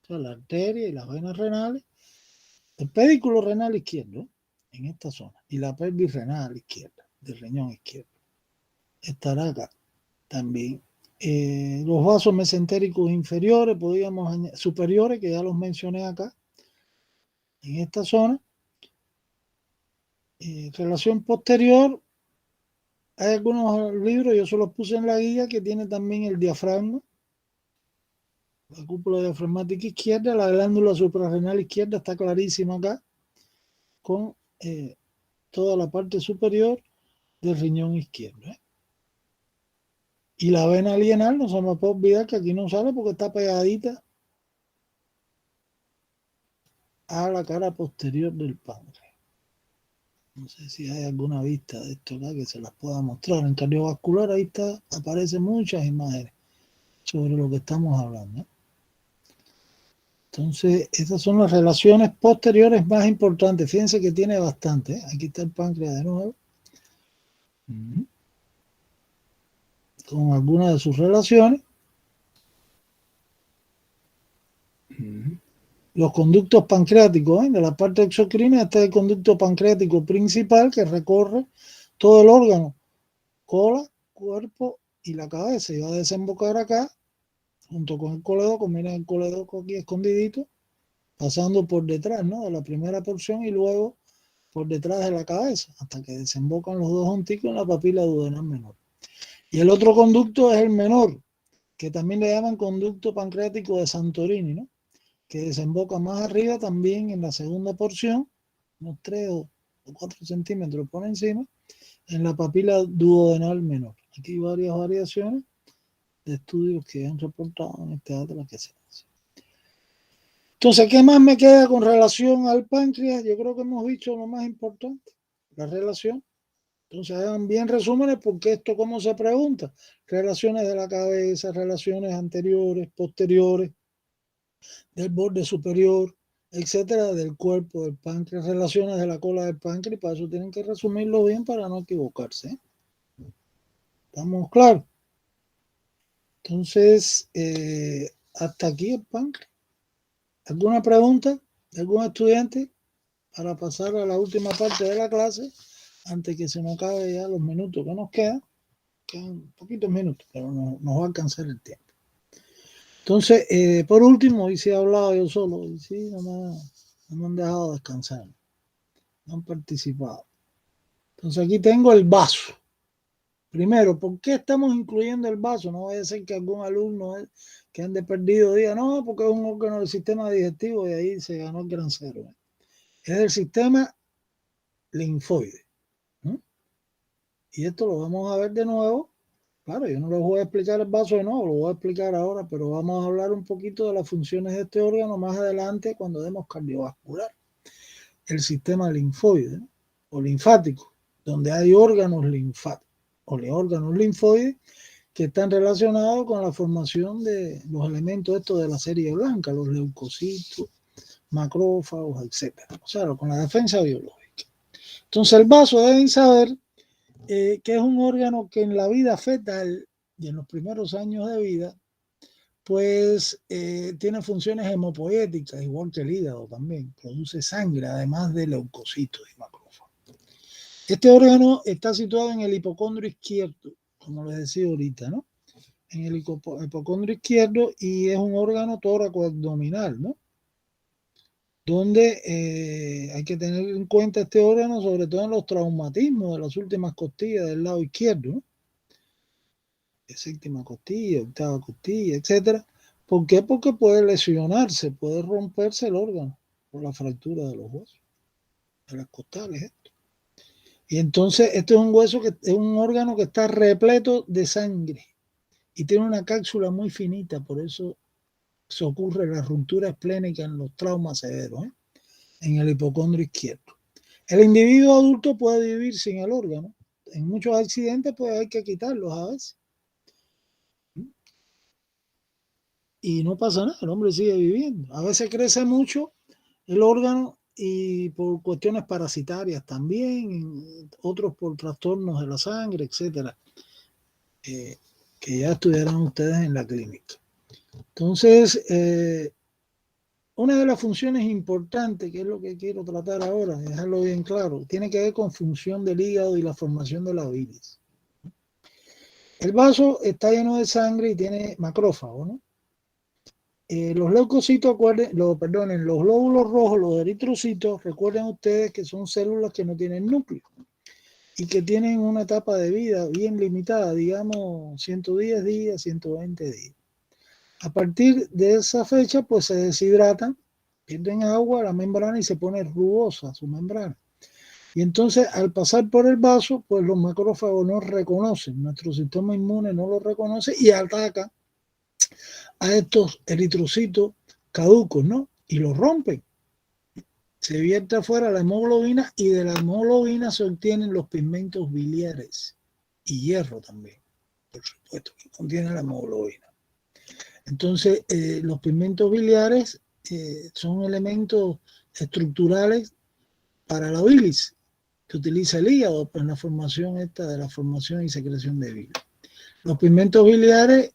Speaker 1: o sea, la arteria y las venas renales, el pedículo renal izquierdo, en esta zona, y la pelvis renal izquierda, del riñón izquierdo, estará acá también. Los vasos mesentéricos inferiores, podríamos añadir, superiores, que ya los mencioné acá, en esta zona. Relación posterior, hay algunos libros, yo se los puse en la guía, que tiene también el diafragma, la cúpula diafragmática izquierda, la glándula suprarrenal izquierda está clarísima acá, con toda la parte superior del riñón izquierdo. Y la vena lienal, no se me puede olvidar que aquí no sale porque está pegadita a la cara posterior del páncreas. No sé si hay alguna vista de esto acá que se las pueda mostrar. En cardiovascular ahí está, aparecen muchas imágenes sobre lo que estamos hablando. Entonces, estas son las relaciones posteriores más importantes. Fíjense que tiene bastante. Aquí está el páncreas de nuevo. con algunas de sus relaciones. Los conductos pancreáticos, de la parte exocrina está el conducto pancreático principal que recorre todo el órgano, cola, cuerpo y la cabeza, y va a desembocar acá junto con el coledoco. Miren el coledoco aquí escondidito, pasando por detrás, ¿no?, de la primera porción y luego por detrás de la cabeza, hasta que desembocan los dos junticos en la papila duodenal menor. Y el otro conducto es el menor, que también le llaman conducto pancreático de Santorini, ¿no?, que desemboca más arriba también en la segunda porción, unos 3 o 4 centímetros por encima, en la papila duodenal menor. Aquí hay varias variaciones de estudios que han reportado en este atlas que se hace. Entonces, ¿qué más me queda con relación al páncreas? Yo creo que hemos dicho lo más importante, la relación. Entonces, hagan bien resúmenes, porque esto, ¿cómo se pregunta? Relaciones de la cabeza, relaciones anteriores, posteriores, del borde superior, etcétera, del cuerpo del páncreas, relaciones de la cola del páncreas, y para eso tienen que resumirlo bien para no equivocarse, ¿eh? ¿Estamos claros? Entonces, hasta aquí el páncreas. ¿Alguna pregunta de algún estudiante para pasar a la última parte de la clase antes que se nos acabe ya los minutos que nos quedan? Quedan poquitos minutos, pero nos va a alcanzar el tiempo. Entonces, por último, hoy sí he hablado yo solo, y sí, no me han dejado descansar, no han participado. Entonces aquí tengo el vaso. Primero, ¿por qué estamos incluyendo el vaso? No vaya a ser que algún alumno que ande perdido diga, no, porque es un órgano del sistema digestivo, y ahí se ganó el gran cero. Es del sistema linfoide, ¿no? Y esto lo vamos a ver de nuevo. Claro, yo no les voy a explicar el vaso de nuevo, lo voy a explicar ahora, pero vamos a hablar un poquito de las funciones de este órgano más adelante cuando demos cardiovascular. El sistema linfoide, ¿no?, o linfático, donde hay órganos linfáticos o órganos linfoides que están relacionados con la formación de los elementos estos de la serie blanca, los leucocitos, macrófagos, etcétera. O sea, con la defensa biológica. Entonces, el vaso, deben saber que es un órgano que en la vida fetal y en los primeros años de vida, pues tiene funciones hemopoéticas, igual que el hígado también. Produce sangre, además de leucocitos y macrófagos. Este órgano está situado en el hipocondrio izquierdo, como les decía ahorita, ¿no? En el hipocondrio izquierdo, y es un órgano tóraco-abdominal, ¿no?, donde hay que tener en cuenta este órgano, sobre todo en los traumatismos de las últimas costillas del lado izquierdo, ¿no?, de séptima costilla, octava costilla, etcétera. ¿Por qué? Porque puede lesionarse, puede romperse el órgano por la fractura de los huesos, de las costales, esto. Y entonces este es un hueso que es un órgano que está repleto de sangre y tiene una cápsula muy finita, por eso se ocurre la ruptura esplénica en los traumas severos, en el hipocondrio izquierdo. El individuo adulto puede vivir sin el órgano. En muchos accidentes pues hay que quitarlos a veces. Y no pasa nada, el hombre sigue viviendo. A veces crece mucho el órgano y por cuestiones parasitarias también, otros por trastornos de la sangre, etcétera, que ya estudiarán ustedes en la clínica. Entonces, una de las funciones importantes, que es lo que quiero tratar ahora, dejarlo bien claro, tiene que ver con función del hígado y la formación de la bilis. El vaso está lleno de sangre y tiene macrófagos, ¿no? Los leucocitos, los glóbulos rojos, los eritrocitos, recuerden ustedes que son células que no tienen núcleo y que tienen una etapa de vida bien limitada, digamos 110 días, 120 días. A partir de esa fecha, pues se deshidratan, pierden agua, la membrana, y se pone rugosa su membrana. Y entonces, al pasar por el vaso, pues los macrófagos no reconocen, nuestro sistema inmune no lo reconoce y ataca a estos eritrocitos caducos, ¿no? Y los rompen. Se vierte afuera la hemoglobina, y de la hemoglobina se obtienen los pigmentos biliares y hierro también, por supuesto, que contiene la hemoglobina. Entonces, los pigmentos biliares son elementos estructurales para la bilis que utiliza el hígado en la formación esta de la formación y secreción de bilis. Los pigmentos biliares,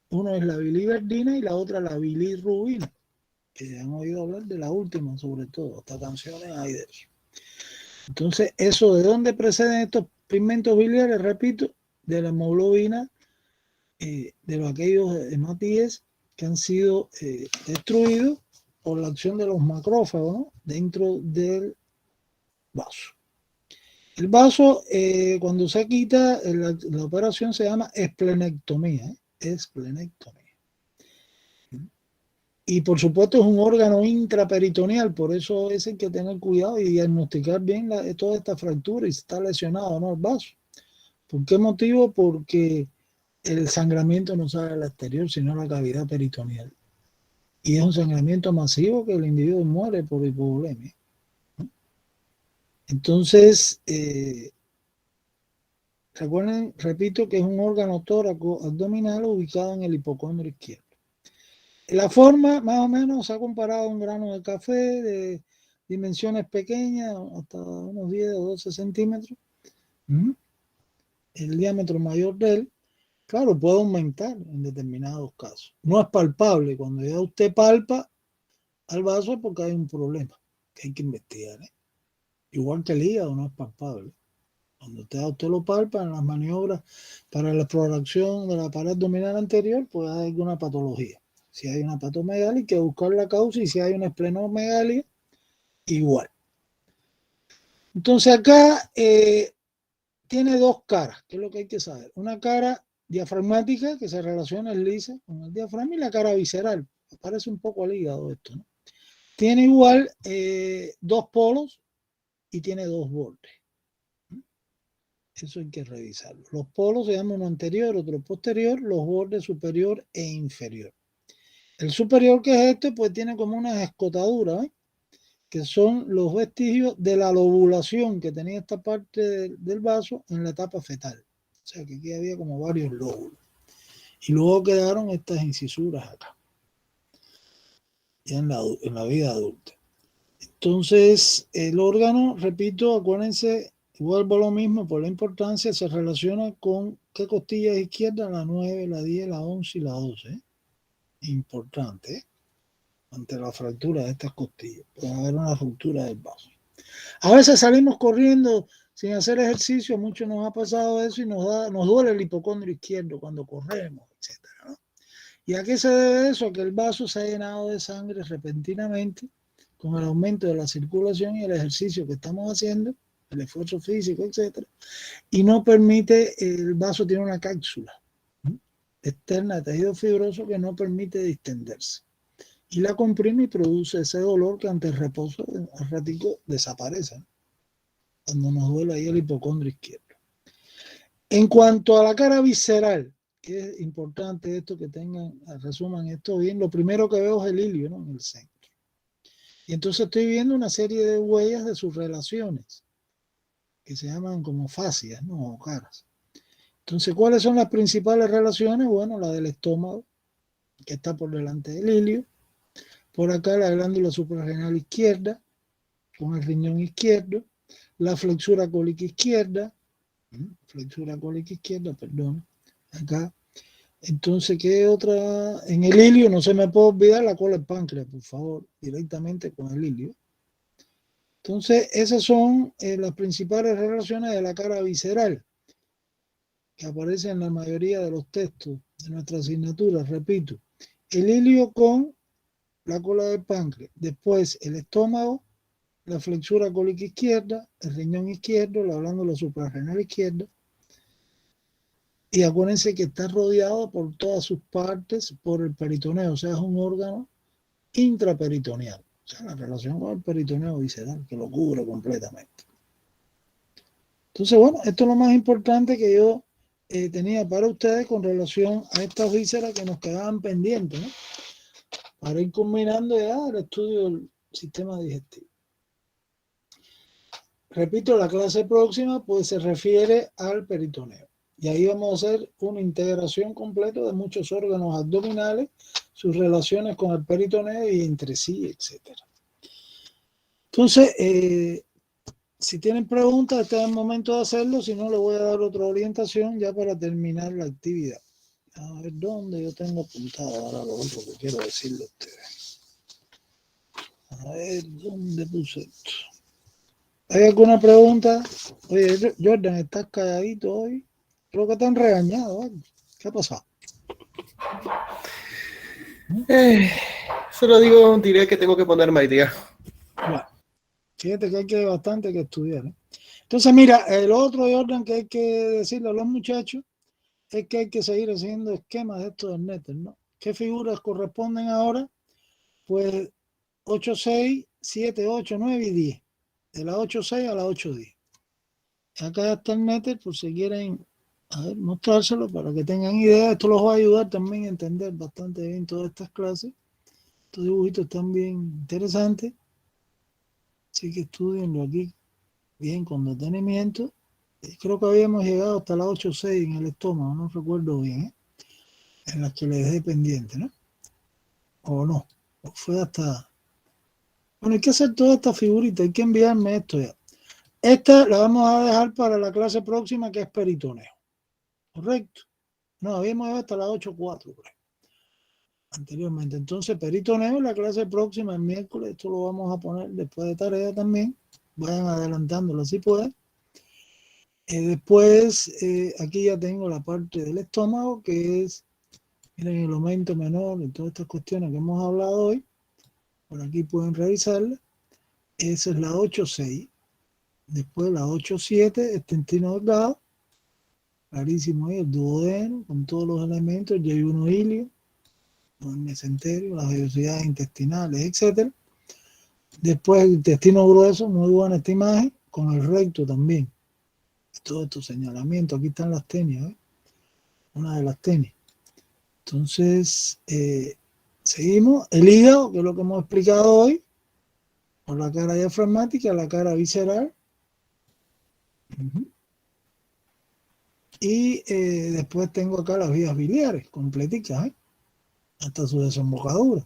Speaker 1: uno es la biliverdina y la otra la bilirrubina, que han oído hablar de la última sobre todo, hasta canciones hay de eso. Entonces, ¿eso de dónde proceden estos pigmentos biliares? Repito, de la hemoglobina, de aquellos hematíes que han sido destruidos por la acción de los macrófagos, ¿no?, dentro del vaso. El vaso, cuando se quita, la operación se llama esplenectomía, esplenectomía. Y por supuesto es un órgano intraperitoneal, por eso es hay que tener cuidado y diagnosticar bien toda esta fractura y si está lesionado o no el vaso. ¿Por qué motivo? Porque el sangramiento no sale al exterior, sino a la cavidad peritoneal. Y es un sangramiento masivo que el individuo muere por hipovolemia. Entonces, recuerden, repito, que es un órgano tóraco abdominal ubicado en el hipocondrio izquierdo. La forma, más o menos, se ha comparado a un grano de café de dimensiones pequeñas, hasta unos 10 o 12 centímetros. El diámetro mayor de él, claro, puede aumentar en determinados casos. No es palpable. Cuando ya usted palpa al vaso es porque hay un problema que hay que investigar, ¿eh? Igual que el hígado no es palpable. Cuando usted lo palpa en las maniobras para la exploración de la pared abdominal anterior, pues hay alguna patología. Si hay una patomegalia, hay que buscar la causa, y si hay una esplenomegalia, igual. Entonces acá tiene dos caras, que es lo que hay que saber. Una cara diafragmática, que se relaciona el lisa con el diafragma, y la cara visceral. Parece un poco al hígado esto, ¿no? Tiene igual dos polos y tiene dos bordes. Eso hay que revisarlo. Los polos se llaman uno anterior, otro posterior, los bordes superior e inferior. El superior, que es este, pues tiene como unas escotaduras, ¿eh?, que son los vestigios de la lobulación que tenía esta parte del vaso en la etapa fetal. O sea que aquí había como varios lóbulos. Y luego quedaron estas incisuras acá, ya en la vida adulta. Entonces, el órgano, repito, acuérdense, vuelvo a lo mismo, por la importancia, se relaciona con qué costillas izquierdas, la 9, la 10, la 11 y la 12. ¿eh? Importante, ¿eh?, ante la fractura de estas costillas. Puede haber una ruptura del vaso. A veces salimos corriendo sin hacer ejercicio, a muchos nos ha pasado eso y nos duele el hipocondrio izquierdo cuando corremos, etc., ¿no? ¿Y a qué se debe eso? A que el vaso se ha llenado de sangre repentinamente con el aumento de la circulación y el ejercicio que estamos haciendo, el esfuerzo físico, etc., y no permite, el vaso tiene una cápsula externa de tejido fibroso que no permite distenderse. Y la comprime y produce ese dolor que ante el reposo al ratico desaparece, ¿no?, cuando nos duele ahí el hipocondrio izquierdo. En cuanto a la cara visceral, que es importante esto que resuman esto bien, lo primero que veo es el ilio, ¿no?, en el centro. Y entonces estoy viendo una serie de huellas de sus relaciones, que se llaman como fascias, ¿no?, o caras. Entonces, ¿cuáles son las principales relaciones? Bueno, la del estómago, que está por delante del ilio. Por acá la glándula suprarrenal izquierda, con el riñón izquierdo. La flexura cólica izquierda. Perdón. Acá. Entonces, ¿qué otra? En el ilio, no se me puede olvidar la cola del páncreas, por favor, directamente con el ilio. Entonces, esas son las principales relaciones de la cara visceral, que aparecen en la mayoría de los textos de nuestra asignatura. Repito, el ilio con la cola del páncreas, después el estómago, la flexura cólica izquierda, el riñón izquierdo, la glándula suprarrenal izquierda, y acuérdense que está rodeado por todas sus partes por el peritoneo, o sea, es un órgano intraperitoneal, o sea, la relación con el peritoneo visceral, que lo cubre completamente. Entonces, bueno, esto es lo más importante que yo tenía para ustedes con relación a estas vísceras que nos quedaban pendientes, ¿no?, para ir combinando ya el estudio del sistema digestivo. Repito, la clase próxima pues se refiere al peritoneo. Y ahí vamos a hacer una integración completa de muchos órganos abdominales, sus relaciones con el peritoneo y entre sí, etc. Entonces, Si tienen preguntas, este es el momento de hacerlo. Si no, le voy a dar otra orientación ya para terminar la actividad. A ver dónde yo tengo apuntado ahora lo otro que quiero decirle a ustedes. A ver dónde puse esto. ¿Hay alguna pregunta? Oye, Jordan, ¿estás calladito hoy? Creo que te han regañado. ¿Eh? ¿Qué ha pasado?
Speaker 6: Solo digo, diré que tengo que ponerme al día.
Speaker 1: Bueno, fíjate que hay que bastante que estudiar. ¿Eh? Entonces, mira, el otro orden que hay que decirle a los muchachos es que hay que seguir haciendo esquemas de estos del Netter, ¿no? ¿Qué figuras corresponden ahora? Pues 8, 6, 7, 8, 9 y 10. De la 8, 6 a la 8, 10. Acá ya está el Netter, por si quieren mostrárselo para que tengan idea. Esto los va a ayudar también a entender bastante bien todas estas clases. Estos dibujitos están bien interesantes. Así que estudienlo aquí bien con detenimiento. Creo que habíamos llegado hasta la 8.6 en el estómago, no recuerdo bien, ¿eh? En las que le dejé pendiente, ¿no? O no, fue hasta... Bueno, hay que hacer toda esta figurita, hay que enviarme esto ya. Esta la vamos a dejar para la clase próxima, que es peritoneo. ¿Correcto? No, habíamos llegado hasta la 8.4, anteriormente. Entonces, peritoneo, la clase próxima, el miércoles, esto lo vamos a poner después de tarea también. Vayan adelantándolo si pueden. Después, aquí ya tengo la parte del estómago, que es, miren, el aumento menor y todas estas cuestiones que hemos hablado hoy. Por aquí pueden revisarla. Esa es la 8.6. Después la 8.7, este intestino delgado. Clarísimo ahí, el duodeno, con todos los elementos, el yeyuno ilio, el mesenterio, las vellosidades intestinales, etc. Después el intestino grueso, muy buena esta imagen, con el recto también. Todos estos señalamientos, aquí están las tenias, ¿eh? Una de las tenias. Entonces, seguimos. El hígado, que es lo que hemos explicado hoy, por la cara diafragmática, la cara visceral. Y después tengo acá las vías biliares, completicas, ¿eh? Hasta su desembocadura.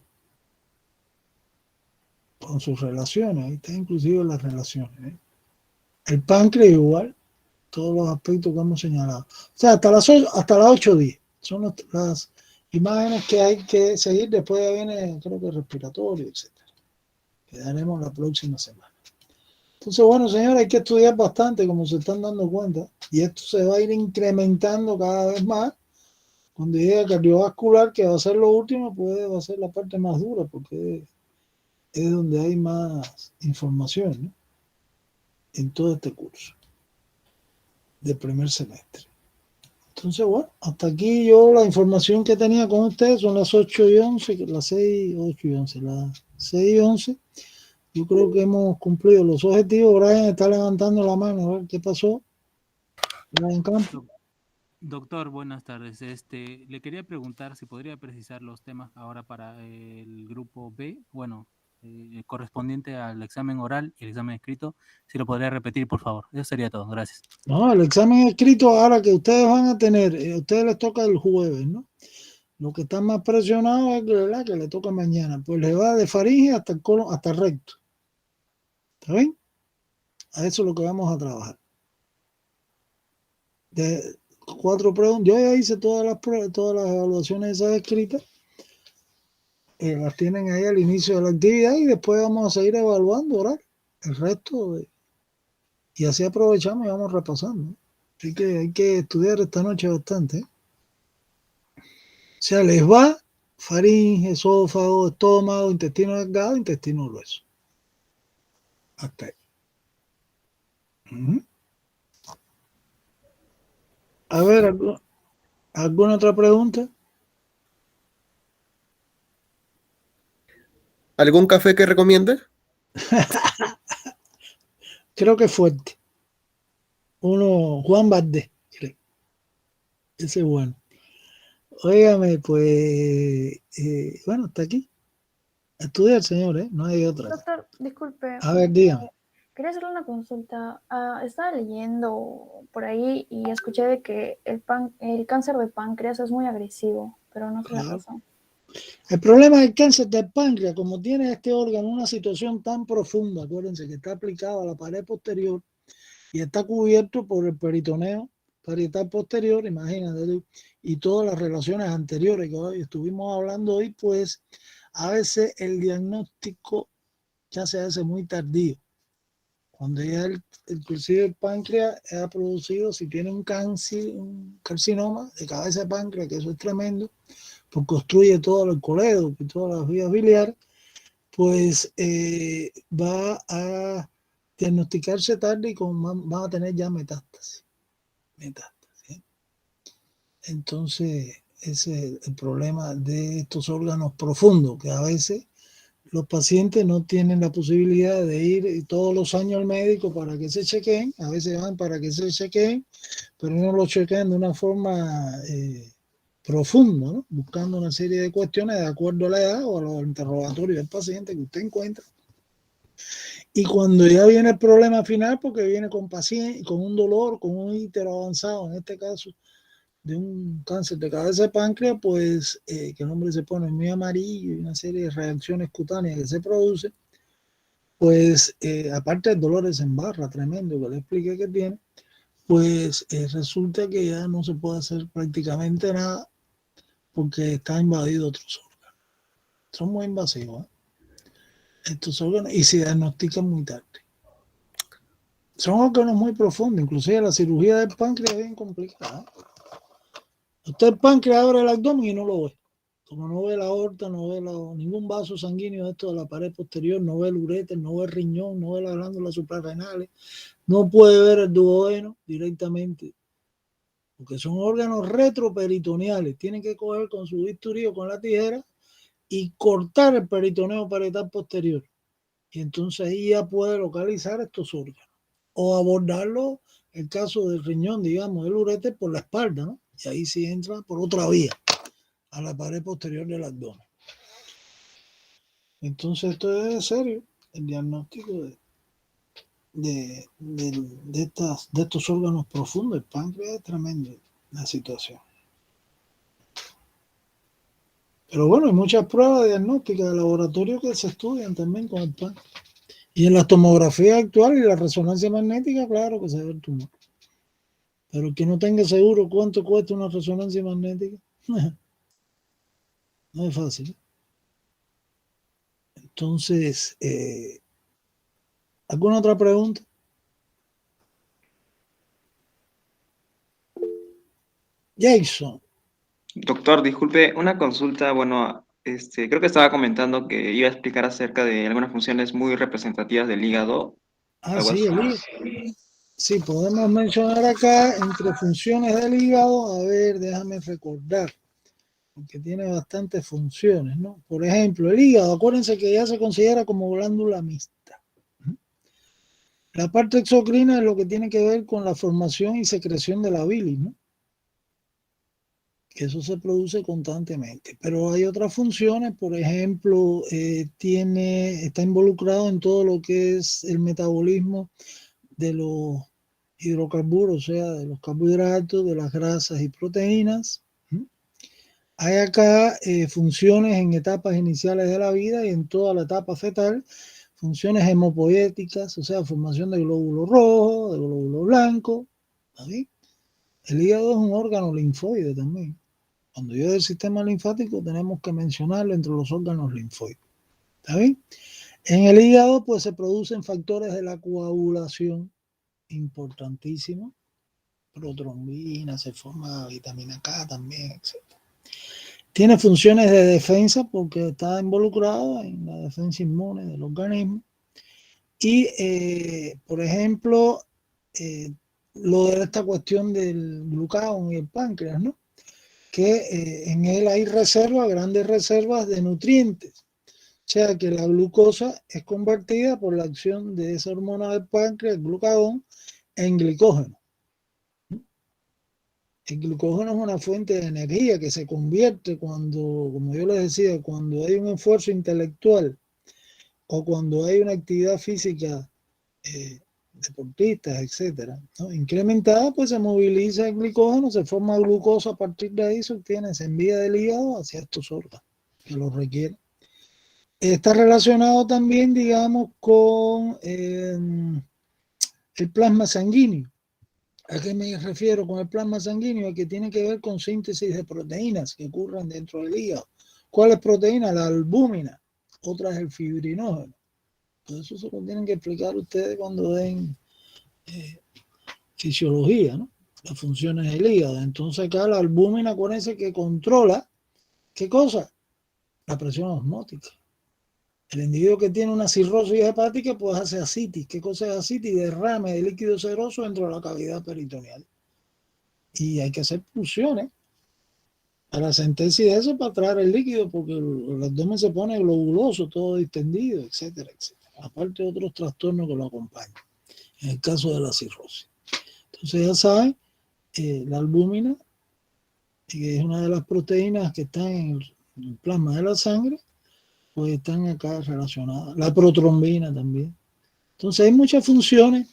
Speaker 1: Con sus relaciones, ahí está inclusive las relaciones, ¿eh? El páncreas igual, todos los aspectos que hemos señalado. O sea, hasta las 8:10 son las imágenes que hay que seguir. Después ya viene, creo que respiratorio, etc. Quedaremos la próxima semana. Entonces, bueno, señores, hay que estudiar bastante, como se están dando cuenta, y esto se va a ir incrementando cada vez más. Cuando llegue cardiovascular, que va a ser lo último, pues va a ser la parte más dura, porque es donde hay más información, ¿no? En todo este curso del primer semestre. Entonces, bueno, hasta aquí yo la información que tenía con ustedes son las 8:11, las 6:11, las 6:11. Yo creo que hemos cumplido los objetivos. Brian está levantando la mano, a ver qué pasó. Brian Campos.
Speaker 11: Doctor, buenas tardes. Le quería preguntar si podría precisar los temas ahora para el grupo B, bueno, correspondiente al examen oral y el examen escrito, si lo podría repetir, por favor. Eso sería todo, gracias.
Speaker 1: No, el examen escrito ahora que ustedes van a tener, a ustedes les toca el jueves, ¿no? Lo que están más presionados es que le toca mañana, pues le va de faringe hasta el colon, hasta el recto. ¿Está bien? A eso es lo que vamos a trabajar. De 4 preguntas. Yo ya hice todas las pruebas, todas las evaluaciones esas escritas. Las tienen ahí al inicio de la actividad y después vamos a seguir evaluando ahora el resto. Y así aprovechamos y vamos repasando. Así que hay que estudiar esta noche bastante, ¿eh? O sea, les va faringe, esófago, estómago, intestino delgado, intestino grueso. Hasta ahí. A ver, ¿alguna otra pregunta?
Speaker 6: ¿Algún café que recomiende?
Speaker 1: Creo que es fuerte. Uno, Juan Valdés, creo. Ese es bueno. Óigame, pues, bueno, está aquí. A estudiar, señor, ¿eh? No hay otra.
Speaker 3: Doctor, disculpe.
Speaker 1: A ver, dígame.
Speaker 3: Quería hacerle una consulta. Estaba leyendo por ahí y escuché de que el cáncer de páncreas es muy agresivo, pero no sé la razón.
Speaker 1: El problema del cáncer del páncreas, como tiene este órgano una situación tan profunda, acuérdense que está aplicado a la pared posterior y está cubierto por el peritoneo parietal posterior, imagínate tú, y todas las relaciones anteriores que hoy estuvimos hablando hoy, pues a veces el diagnóstico ya se hace muy tardío. Cuando ya inclusive el páncreas ha producido, si tiene un cáncer, un carcinoma de cabeza de páncreas, que eso es tremendo, porque obstruye todo el colédoco y todas las vías biliares, pues va a diagnosticarse tarde y va a tener ya metástasis. ¿Sí? Entonces, ese es el problema de estos órganos profundos, que a veces los pacientes no tienen la posibilidad de ir todos los años al médico para que se chequeen, a veces van para que se chequeen, pero no lo chequean de una forma profunda, ¿no? Buscando una serie de cuestiones de acuerdo a la edad o a los interrogatorios del paciente que usted encuentra. Y cuando ya viene el problema final, porque viene con un dolor, con un ítero avanzado, en este caso de un cáncer de cabeza de páncreas, pues que el hombre se pone muy amarillo y una serie de reacciones cutáneas que se producen, pues aparte del dolor en barra tremendo que le expliqué que tiene, pues resulta que ya no se puede hacer prácticamente nada porque está invadido otros órganos. Son muy invasivos, estos órganos, y se diagnostican muy tarde. Son órganos muy profundos, inclusive la cirugía del páncreas es bien complicada. Usted el páncreas abre el abdomen y no lo ve. Como no ve la aorta, no ve ningún vaso sanguíneo de esto de la pared posterior, no ve el uréter, no ve el riñón, no ve las glándulas suprarrenales, no puede ver el duodeno directamente, porque son órganos retroperitoneales. Tienen que coger con su bisturí o con la tijera y cortar el peritoneo parietal posterior. Y entonces ahí ya puede localizar estos órganos. O abordarlo, el caso del riñón, digamos, del uréter, por la espalda, ¿no? Y ahí sí entra por otra vía, a la pared posterior del abdomen. Entonces esto es serio, el diagnóstico de estos órganos profundos. El páncreas es tremendo la situación. Pero bueno, hay muchas pruebas diagnósticas de laboratorio que se estudian también con el páncreas. Y en la tomografía actual y la resonancia magnética, claro que se ve el tumor. Pero el que no tenga seguro cuánto cuesta una resonancia magnética, no es fácil. Entonces, ¿alguna otra pregunta? Jason.
Speaker 12: Doctor, disculpe, una consulta. Bueno, creo que estaba comentando que iba a explicar acerca de algunas funciones muy representativas del hígado.
Speaker 1: Sí, el hígado. Sí, podemos mencionar acá entre funciones del hígado, a ver, déjame recordar, porque tiene bastantes funciones, ¿no? Por ejemplo, el hígado, acuérdense que ya se considera como glándula mixta. La parte exocrina es lo que tiene que ver con la formación y secreción de la bilis, ¿no? Que eso se produce constantemente. Pero hay otras funciones, por ejemplo, está involucrado en todo lo que es el metabolismo de los hidrocarburos, o sea, de los carbohidratos, de las grasas y proteínas. Hay acá funciones en etapas iniciales de la vida y en toda la etapa fetal, funciones hemopoéticas, o sea, formación de glóbulos rojos, de glóbulos blancos. ¿Sí? El hígado es un órgano linfoide también. Cuando yo del sistema linfático tenemos que mencionarlo entre los órganos linfoides. ¿Está bien? En el hígado pues se producen factores de la coagulación importantísimos. Protrombina, se forma vitamina K también, etc. Tiene funciones de defensa porque está involucrado en la defensa inmune del organismo. Y, por ejemplo, lo de esta cuestión del glucagón y el páncreas, ¿no? Que en él hay reservas, grandes reservas de nutrientes. O sea que la glucosa es convertida por la acción de esa hormona del páncreas, el glucagón, en glicógeno. El glucógeno es una fuente de energía que se convierte cuando, como yo les decía, cuando hay un esfuerzo intelectual o cuando hay una actividad física deportistas, etcétera, ¿no? Incrementada, pues se moviliza el glicógeno, se forma glucosa, a partir de ahí se obtiene, se envía del hígado hacia estos órganos. ¿Ok? que lo requiere. Está relacionado también, digamos, con el plasma sanguíneo. ¿A qué me refiero con el plasma sanguíneo? Que tiene que ver con síntesis de proteínas que ocurren dentro del hígado. ¿Cuál es proteína? La albúmina. Otra es el fibrinógeno. Todo eso se lo tienen que explicar ustedes cuando den fisiología, ¿no? Las funciones del hígado. Entonces acá la albúmina, acuérdense que controla, ¿qué cosa? La presión osmótica. El individuo que tiene una cirrosis hepática pues hace ascitis. ¿Qué cosa es ascitis? Derrame de líquido seroso dentro de la cavidad peritoneal. Y hay que hacer pulsiones para sentencia de eso, para traer el líquido, porque el abdomen se pone globuloso, todo distendido, etcétera, etcétera. Aparte de otros trastornos que lo acompañan, en el caso de la cirrosis. Entonces ya saben, la albúmina, que es una de las proteínas que están en el plasma de la sangre, pues están acá relacionadas. La protrombina también. Entonces hay muchas funciones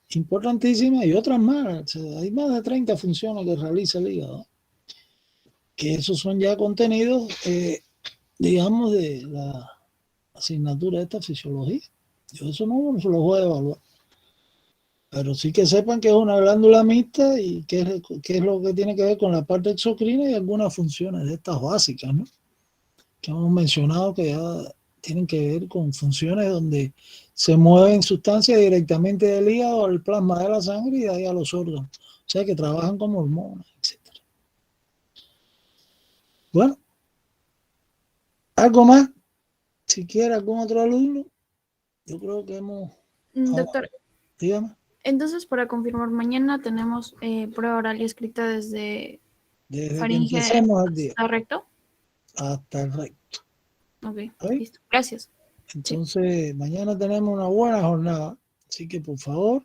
Speaker 1: importantísimas y otras más. Hay más de 30 funciones que realiza el hígado, que esos son ya contenidos, digamos, de la asignatura de esta fisiología. Yo eso no se los voy a evaluar. Pero sí que sepan que es una glándula mixta y que es lo que tiene que ver con la parte exocrina y algunas funciones de estas básicas, ¿no? Que hemos mencionado que ya tienen que ver con funciones donde se mueven sustancias directamente del hígado al plasma de la sangre y de ahí a los órganos. O sea, que trabajan como hormonas, etc. Bueno, ¿algo más? Si quiere algún otro alumno, yo creo que hemos...
Speaker 3: Doctor,
Speaker 1: dígame.
Speaker 3: Entonces, para confirmar, mañana tenemos prueba oral y escrita desde faringe hasta recto.
Speaker 1: Hasta el recto.
Speaker 3: Ok, listo. Gracias.
Speaker 1: Entonces, sí. Mañana tenemos una buena jornada, así que por favor,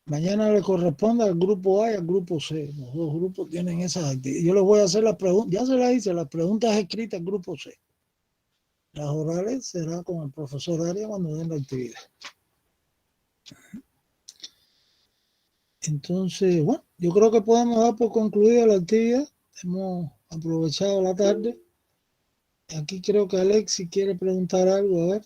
Speaker 1: mañana le corresponde al grupo A y al grupo C. Los dos grupos tienen esas actividades. Yo les voy a hacer las preguntas, ya se las hice, las preguntas escritas al grupo C. Las orales será con el profesor Arias cuando den la actividad. Entonces, bueno, yo creo que podemos dar por concluida la actividad. Hemos aprovechado la tarde. Aquí creo que Alexis quiere preguntar algo, a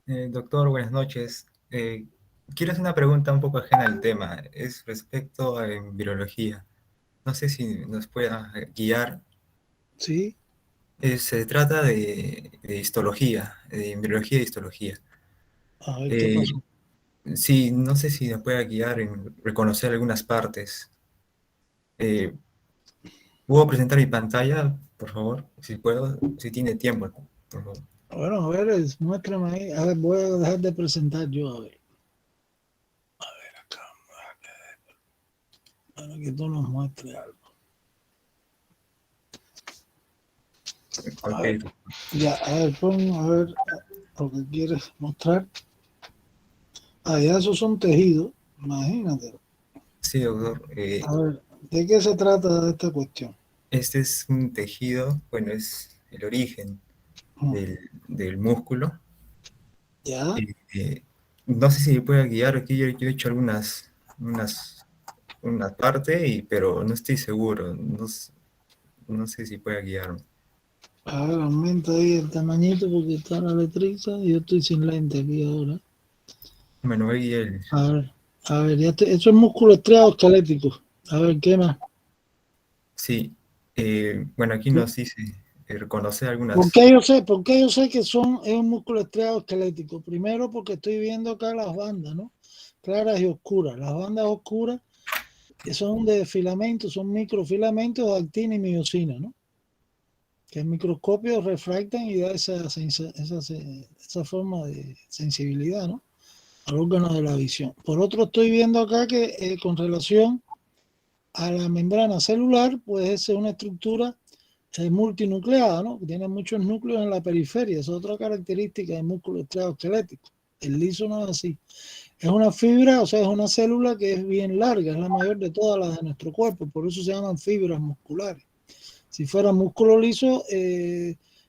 Speaker 1: ver.
Speaker 13: Doctor, buenas noches. Quiero hacer una pregunta un poco ajena al tema. Es respecto a virología. No sé si nos pueda guiar.
Speaker 1: Sí.
Speaker 13: Se trata de histología, de virología y histología.
Speaker 1: A ver, ¿qué pasó?
Speaker 13: Sí, no sé si nos pueda guiar en reconocer algunas partes. ¿Puedo presentar mi pantalla, por favor? Si puedo, si tiene tiempo, por favor.
Speaker 1: Bueno, a ver, muéstrame ahí. A ver, voy a dejar de presentar yo, a ver. A ver, acá. Para que tú nos muestres algo. A ver, ya, a ver, pon a ver lo que quieres mostrar. Ya esos son tejidos, imagínate.
Speaker 13: Sí, doctor.
Speaker 1: A ver, ¿de qué se trata de esta cuestión?
Speaker 13: Este es un tejido, bueno, es el origen del músculo.
Speaker 1: Ya.
Speaker 13: No sé si me puede guiar, aquí yo he hecho una parte, pero no estoy seguro. No sé si puede guiarme.
Speaker 1: A ver, aumenta ahí el tamañito porque está la letrita y yo estoy sin lente aquí ahora.
Speaker 13: Bueno, voy a guiar.
Speaker 1: A ver, ya eso es músculo estriado esquelético. A ver, ¿qué más?
Speaker 13: Sí, bueno, aquí nos dice reconocer algunas...
Speaker 1: ¿Por qué yo sé que es un músculo estriado esquelético? Primero porque estoy viendo acá las bandas, ¿no? Claras y oscuras. Las bandas oscuras que son de filamentos, son microfilamentos de actina y miosina, ¿no? Que el microscopio refractan y da esa forma de sensibilidad, ¿no? Al órgano de la visión. Por otro, estoy viendo acá que con relación a la membrana celular, pues es una estructura multinucleada, ¿no? Que tiene muchos núcleos en la periferia. Esa es otra característica del músculo estriado esquelético. El liso no es así. Es una fibra, o sea, es una célula que es bien larga, es la mayor de todas las de nuestro cuerpo, por eso se llaman fibras musculares. Si fuera músculo liso,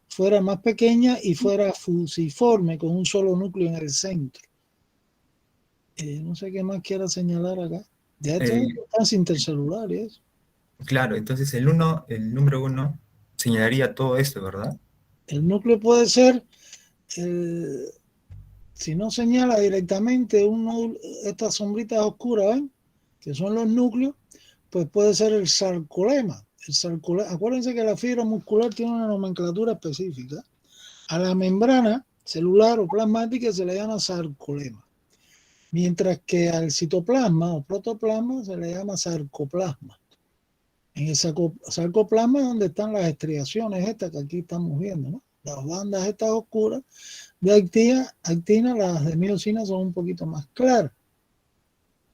Speaker 1: fuera más pequeña y fuera fusiforme, con un solo núcleo en el centro. No sé qué más quiera señalar acá. Ya esto es sustancia intercelular y eso.
Speaker 13: Claro, entonces el número 1 señalaría todo esto, ¿verdad?
Speaker 1: El núcleo puede ser, si no señala directamente estas sombritas oscuras, ¿ven? Que son los núcleos, pues puede ser el sarcolema. Acuérdense que la fibra muscular tiene una nomenclatura específica. A la membrana celular o plasmática se le llama sarcolema, mientras que al citoplasma o protoplasma se le llama sarcoplasma. En el sarcoplasma es donde están las estriaciones estas que aquí estamos viendo, ¿no? Las bandas estas oscuras de actina, las de miosina son un poquito más claras.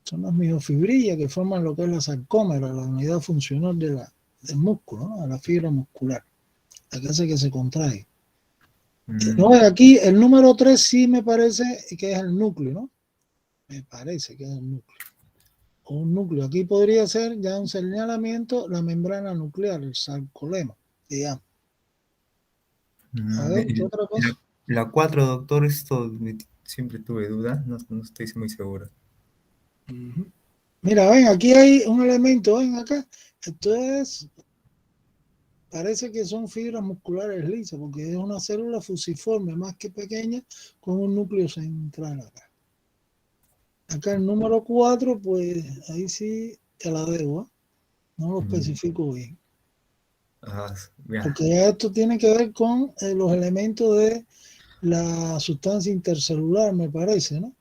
Speaker 1: Son las miofibrillas que forman lo que es la sarcómera, la unidad funcional del músculo, ¿no? De la fibra muscular, la que hace que se contrae. No, aquí el número 3 sí me parece que es el núcleo, ¿no? Me parece que es el núcleo. O un núcleo. Aquí podría ser ya un señalamiento, la membrana nuclear, el sarcolema, digamos. A ver, ¿qué otra cosa?
Speaker 13: La 4, doctor, esto siempre tuve duda, no estoy muy seguro.
Speaker 1: Mira, ven, aquí hay un elemento, ven acá. Esto es, parece que son fibras musculares lisas, porque es una célula fusiforme, más que pequeña, con un núcleo central acá. Acá el número 4, pues ahí sí te la debo, ¿eh? No lo especifico bien. Porque ya esto tiene que ver con los elementos de la sustancia intercelular, me parece, ¿no?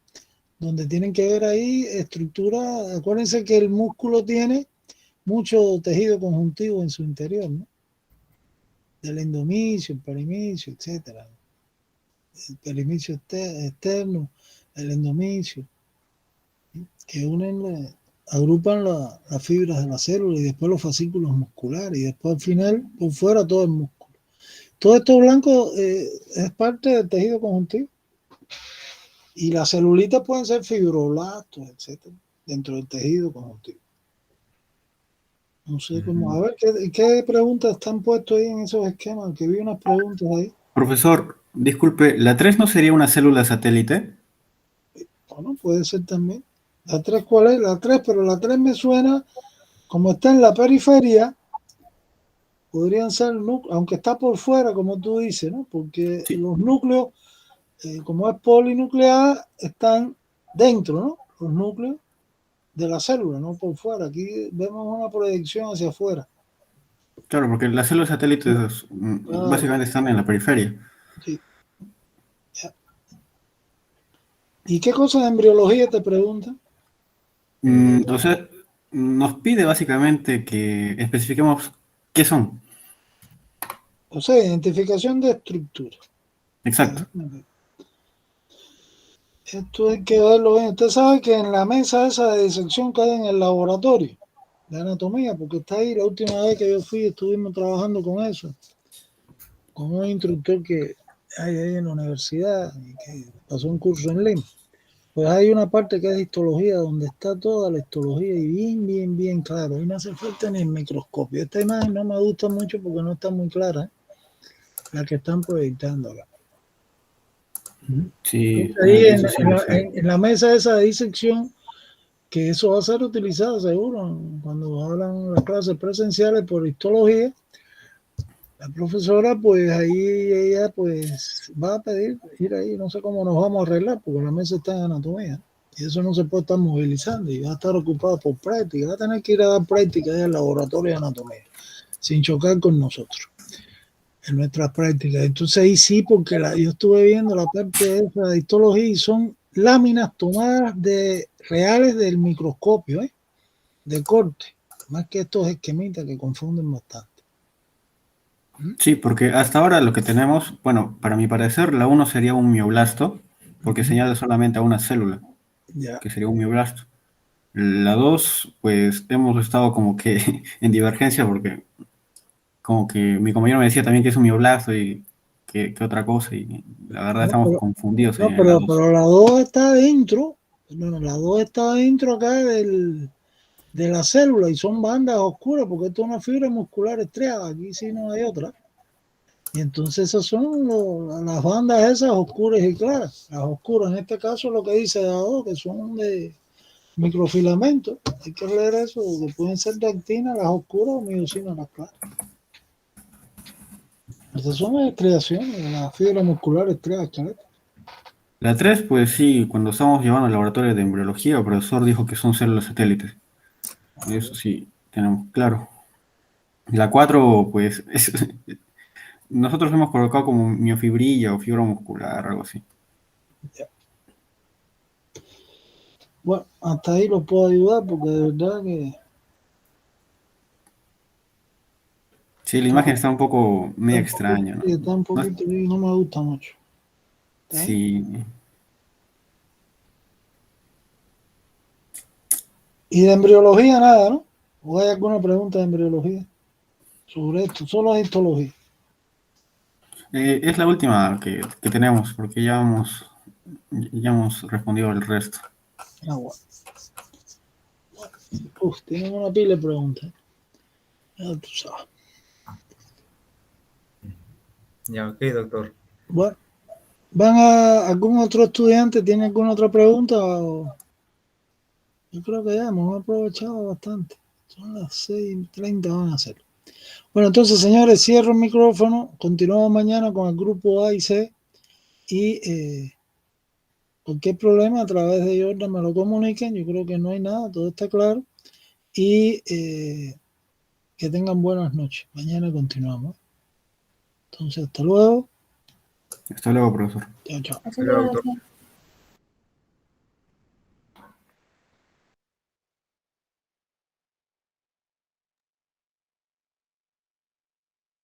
Speaker 1: Donde tienen que ver ahí estructura. Acuérdense que el músculo tiene mucho tejido conjuntivo en su interior, ¿no? Del endomicio, el perimicio, etcétera. El perimicio externo, el endomicio, ¿sí? Que agrupan las fibras de la célula y después los fascículos musculares y después al final por fuera todo el músculo. Todo esto blanco es parte del tejido conjuntivo. Y las celulitas pueden ser fibroblastos, etcétera, dentro del tejido conjuntivo. No sé cómo. A ver, ¿qué preguntas están puestas ahí en esos esquemas? Que vi unas preguntas ahí.
Speaker 14: Profesor, disculpe, ¿la 3 no sería una célula satélite?
Speaker 1: Bueno, puede ser también. ¿La 3 cuál es? La 3, pero la 3 me suena, como está en la periferia, podrían ser núcleos, aunque está por fuera, como tú dices, ¿no? Porque los núcleos, como es polinucleada, están dentro, ¿no? Los núcleos de la célula, no por fuera. Aquí vemos una proyección hacia afuera.
Speaker 14: Claro, porque las células satélites básicamente están en la periferia.
Speaker 1: Sí. Ya. ¿Y qué cosas de embriología te preguntan?
Speaker 14: O sea, nos pide básicamente que especifiquemos qué son.
Speaker 1: O sea, identificación de estructura.
Speaker 14: Exacto.
Speaker 1: Esto hay que verlo bien. Usted sabe que en la mesa esa de disección que hay en el laboratorio de anatomía, porque está ahí, la última vez que yo fui estuvimos trabajando con eso, con un instructor que hay ahí en la universidad y que pasó un curso en Lima. Pues hay una parte que es histología, donde está toda la histología y bien claro. Y no hace falta ni el microscopio. Esta imagen no me gusta mucho porque no está muy clara, ¿eh? La que están proyectando acá.
Speaker 14: Sí.
Speaker 1: Ahí en la mesa esa de disección, que eso va a ser utilizado seguro cuando hablan las clases presenciales por histología, la profesora pues ahí ella pues va a pedir ir ahí, no sé cómo nos vamos a arreglar porque la mesa está en anatomía y eso no se puede estar movilizando y va a estar ocupado por práctica, va a tener que ir a dar práctica ahí al laboratorio de anatomía sin chocar con nosotros en nuestras prácticas. Entonces ahí sí, porque yo estuve viendo la parte de esa de histología y son láminas tomadas reales del microscopio, de corte, más que estos esquemitas que confunden bastante.
Speaker 14: Sí, porque hasta ahora lo que tenemos, bueno, para mi parecer, la 1 sería un mioblasto, porque señala solamente a una célula, que sería un mioblasto. La 2, pues hemos estado como que en divergencia, porque como que mi compañero me decía también que es un mioblasto y que otra cosa, y la verdad estamos confundidos.
Speaker 1: No, pero la 2 está dentro, la 2 está dentro acá de la célula y son bandas oscuras porque esto es una fibra muscular estriada, aquí sí no hay otra. Y entonces esas son las bandas esas oscuras y claras. Las oscuras, en este caso lo que dice la 2, que son de microfilamentos. Hay que leer eso, que pueden ser de actina las oscuras o miosina las claras. Estas son creaciones, la fibra muscular crea esqueleto.
Speaker 14: La 3, pues sí, cuando estamos llevando al laboratorio de embriología, el profesor dijo que son células satélites. Eso sí, tenemos claro. La 4, pues, nosotros hemos colocado como miofibrilla o fibra muscular, algo así.
Speaker 1: Ya. Bueno, hasta ahí lo puedo ayudar porque de verdad que...
Speaker 14: Sí, la imagen está un poco medio extraña, ¿no?
Speaker 1: Está un poquito, no me gusta mucho.
Speaker 14: Sí.
Speaker 1: Y de embriología nada, ¿no? ¿O hay alguna pregunta de embriología sobre esto? Solo es histología.
Speaker 14: Es la última que tenemos, porque ya hemos respondido el resto.
Speaker 1: Ah, bueno. Tienen una pila de preguntas. Ya tú sabes.
Speaker 13: Ya, ok, doctor.
Speaker 1: Bueno, ¿algún otro estudiante tiene alguna otra pregunta? Yo creo que ya hemos aprovechado bastante. Son las 6:30, van a ser. Bueno, entonces, señores, cierro el micrófono. Continuamos mañana con el grupo A y C. Y cualquier problema a través de Jordan me lo comuniquen. Yo creo que no hay nada, todo está claro. Y que tengan buenas noches. Mañana continuamos. Entonces, hasta luego.
Speaker 14: Hasta luego, profesor.
Speaker 1: Chao, chao.
Speaker 10: Hasta luego, doctor.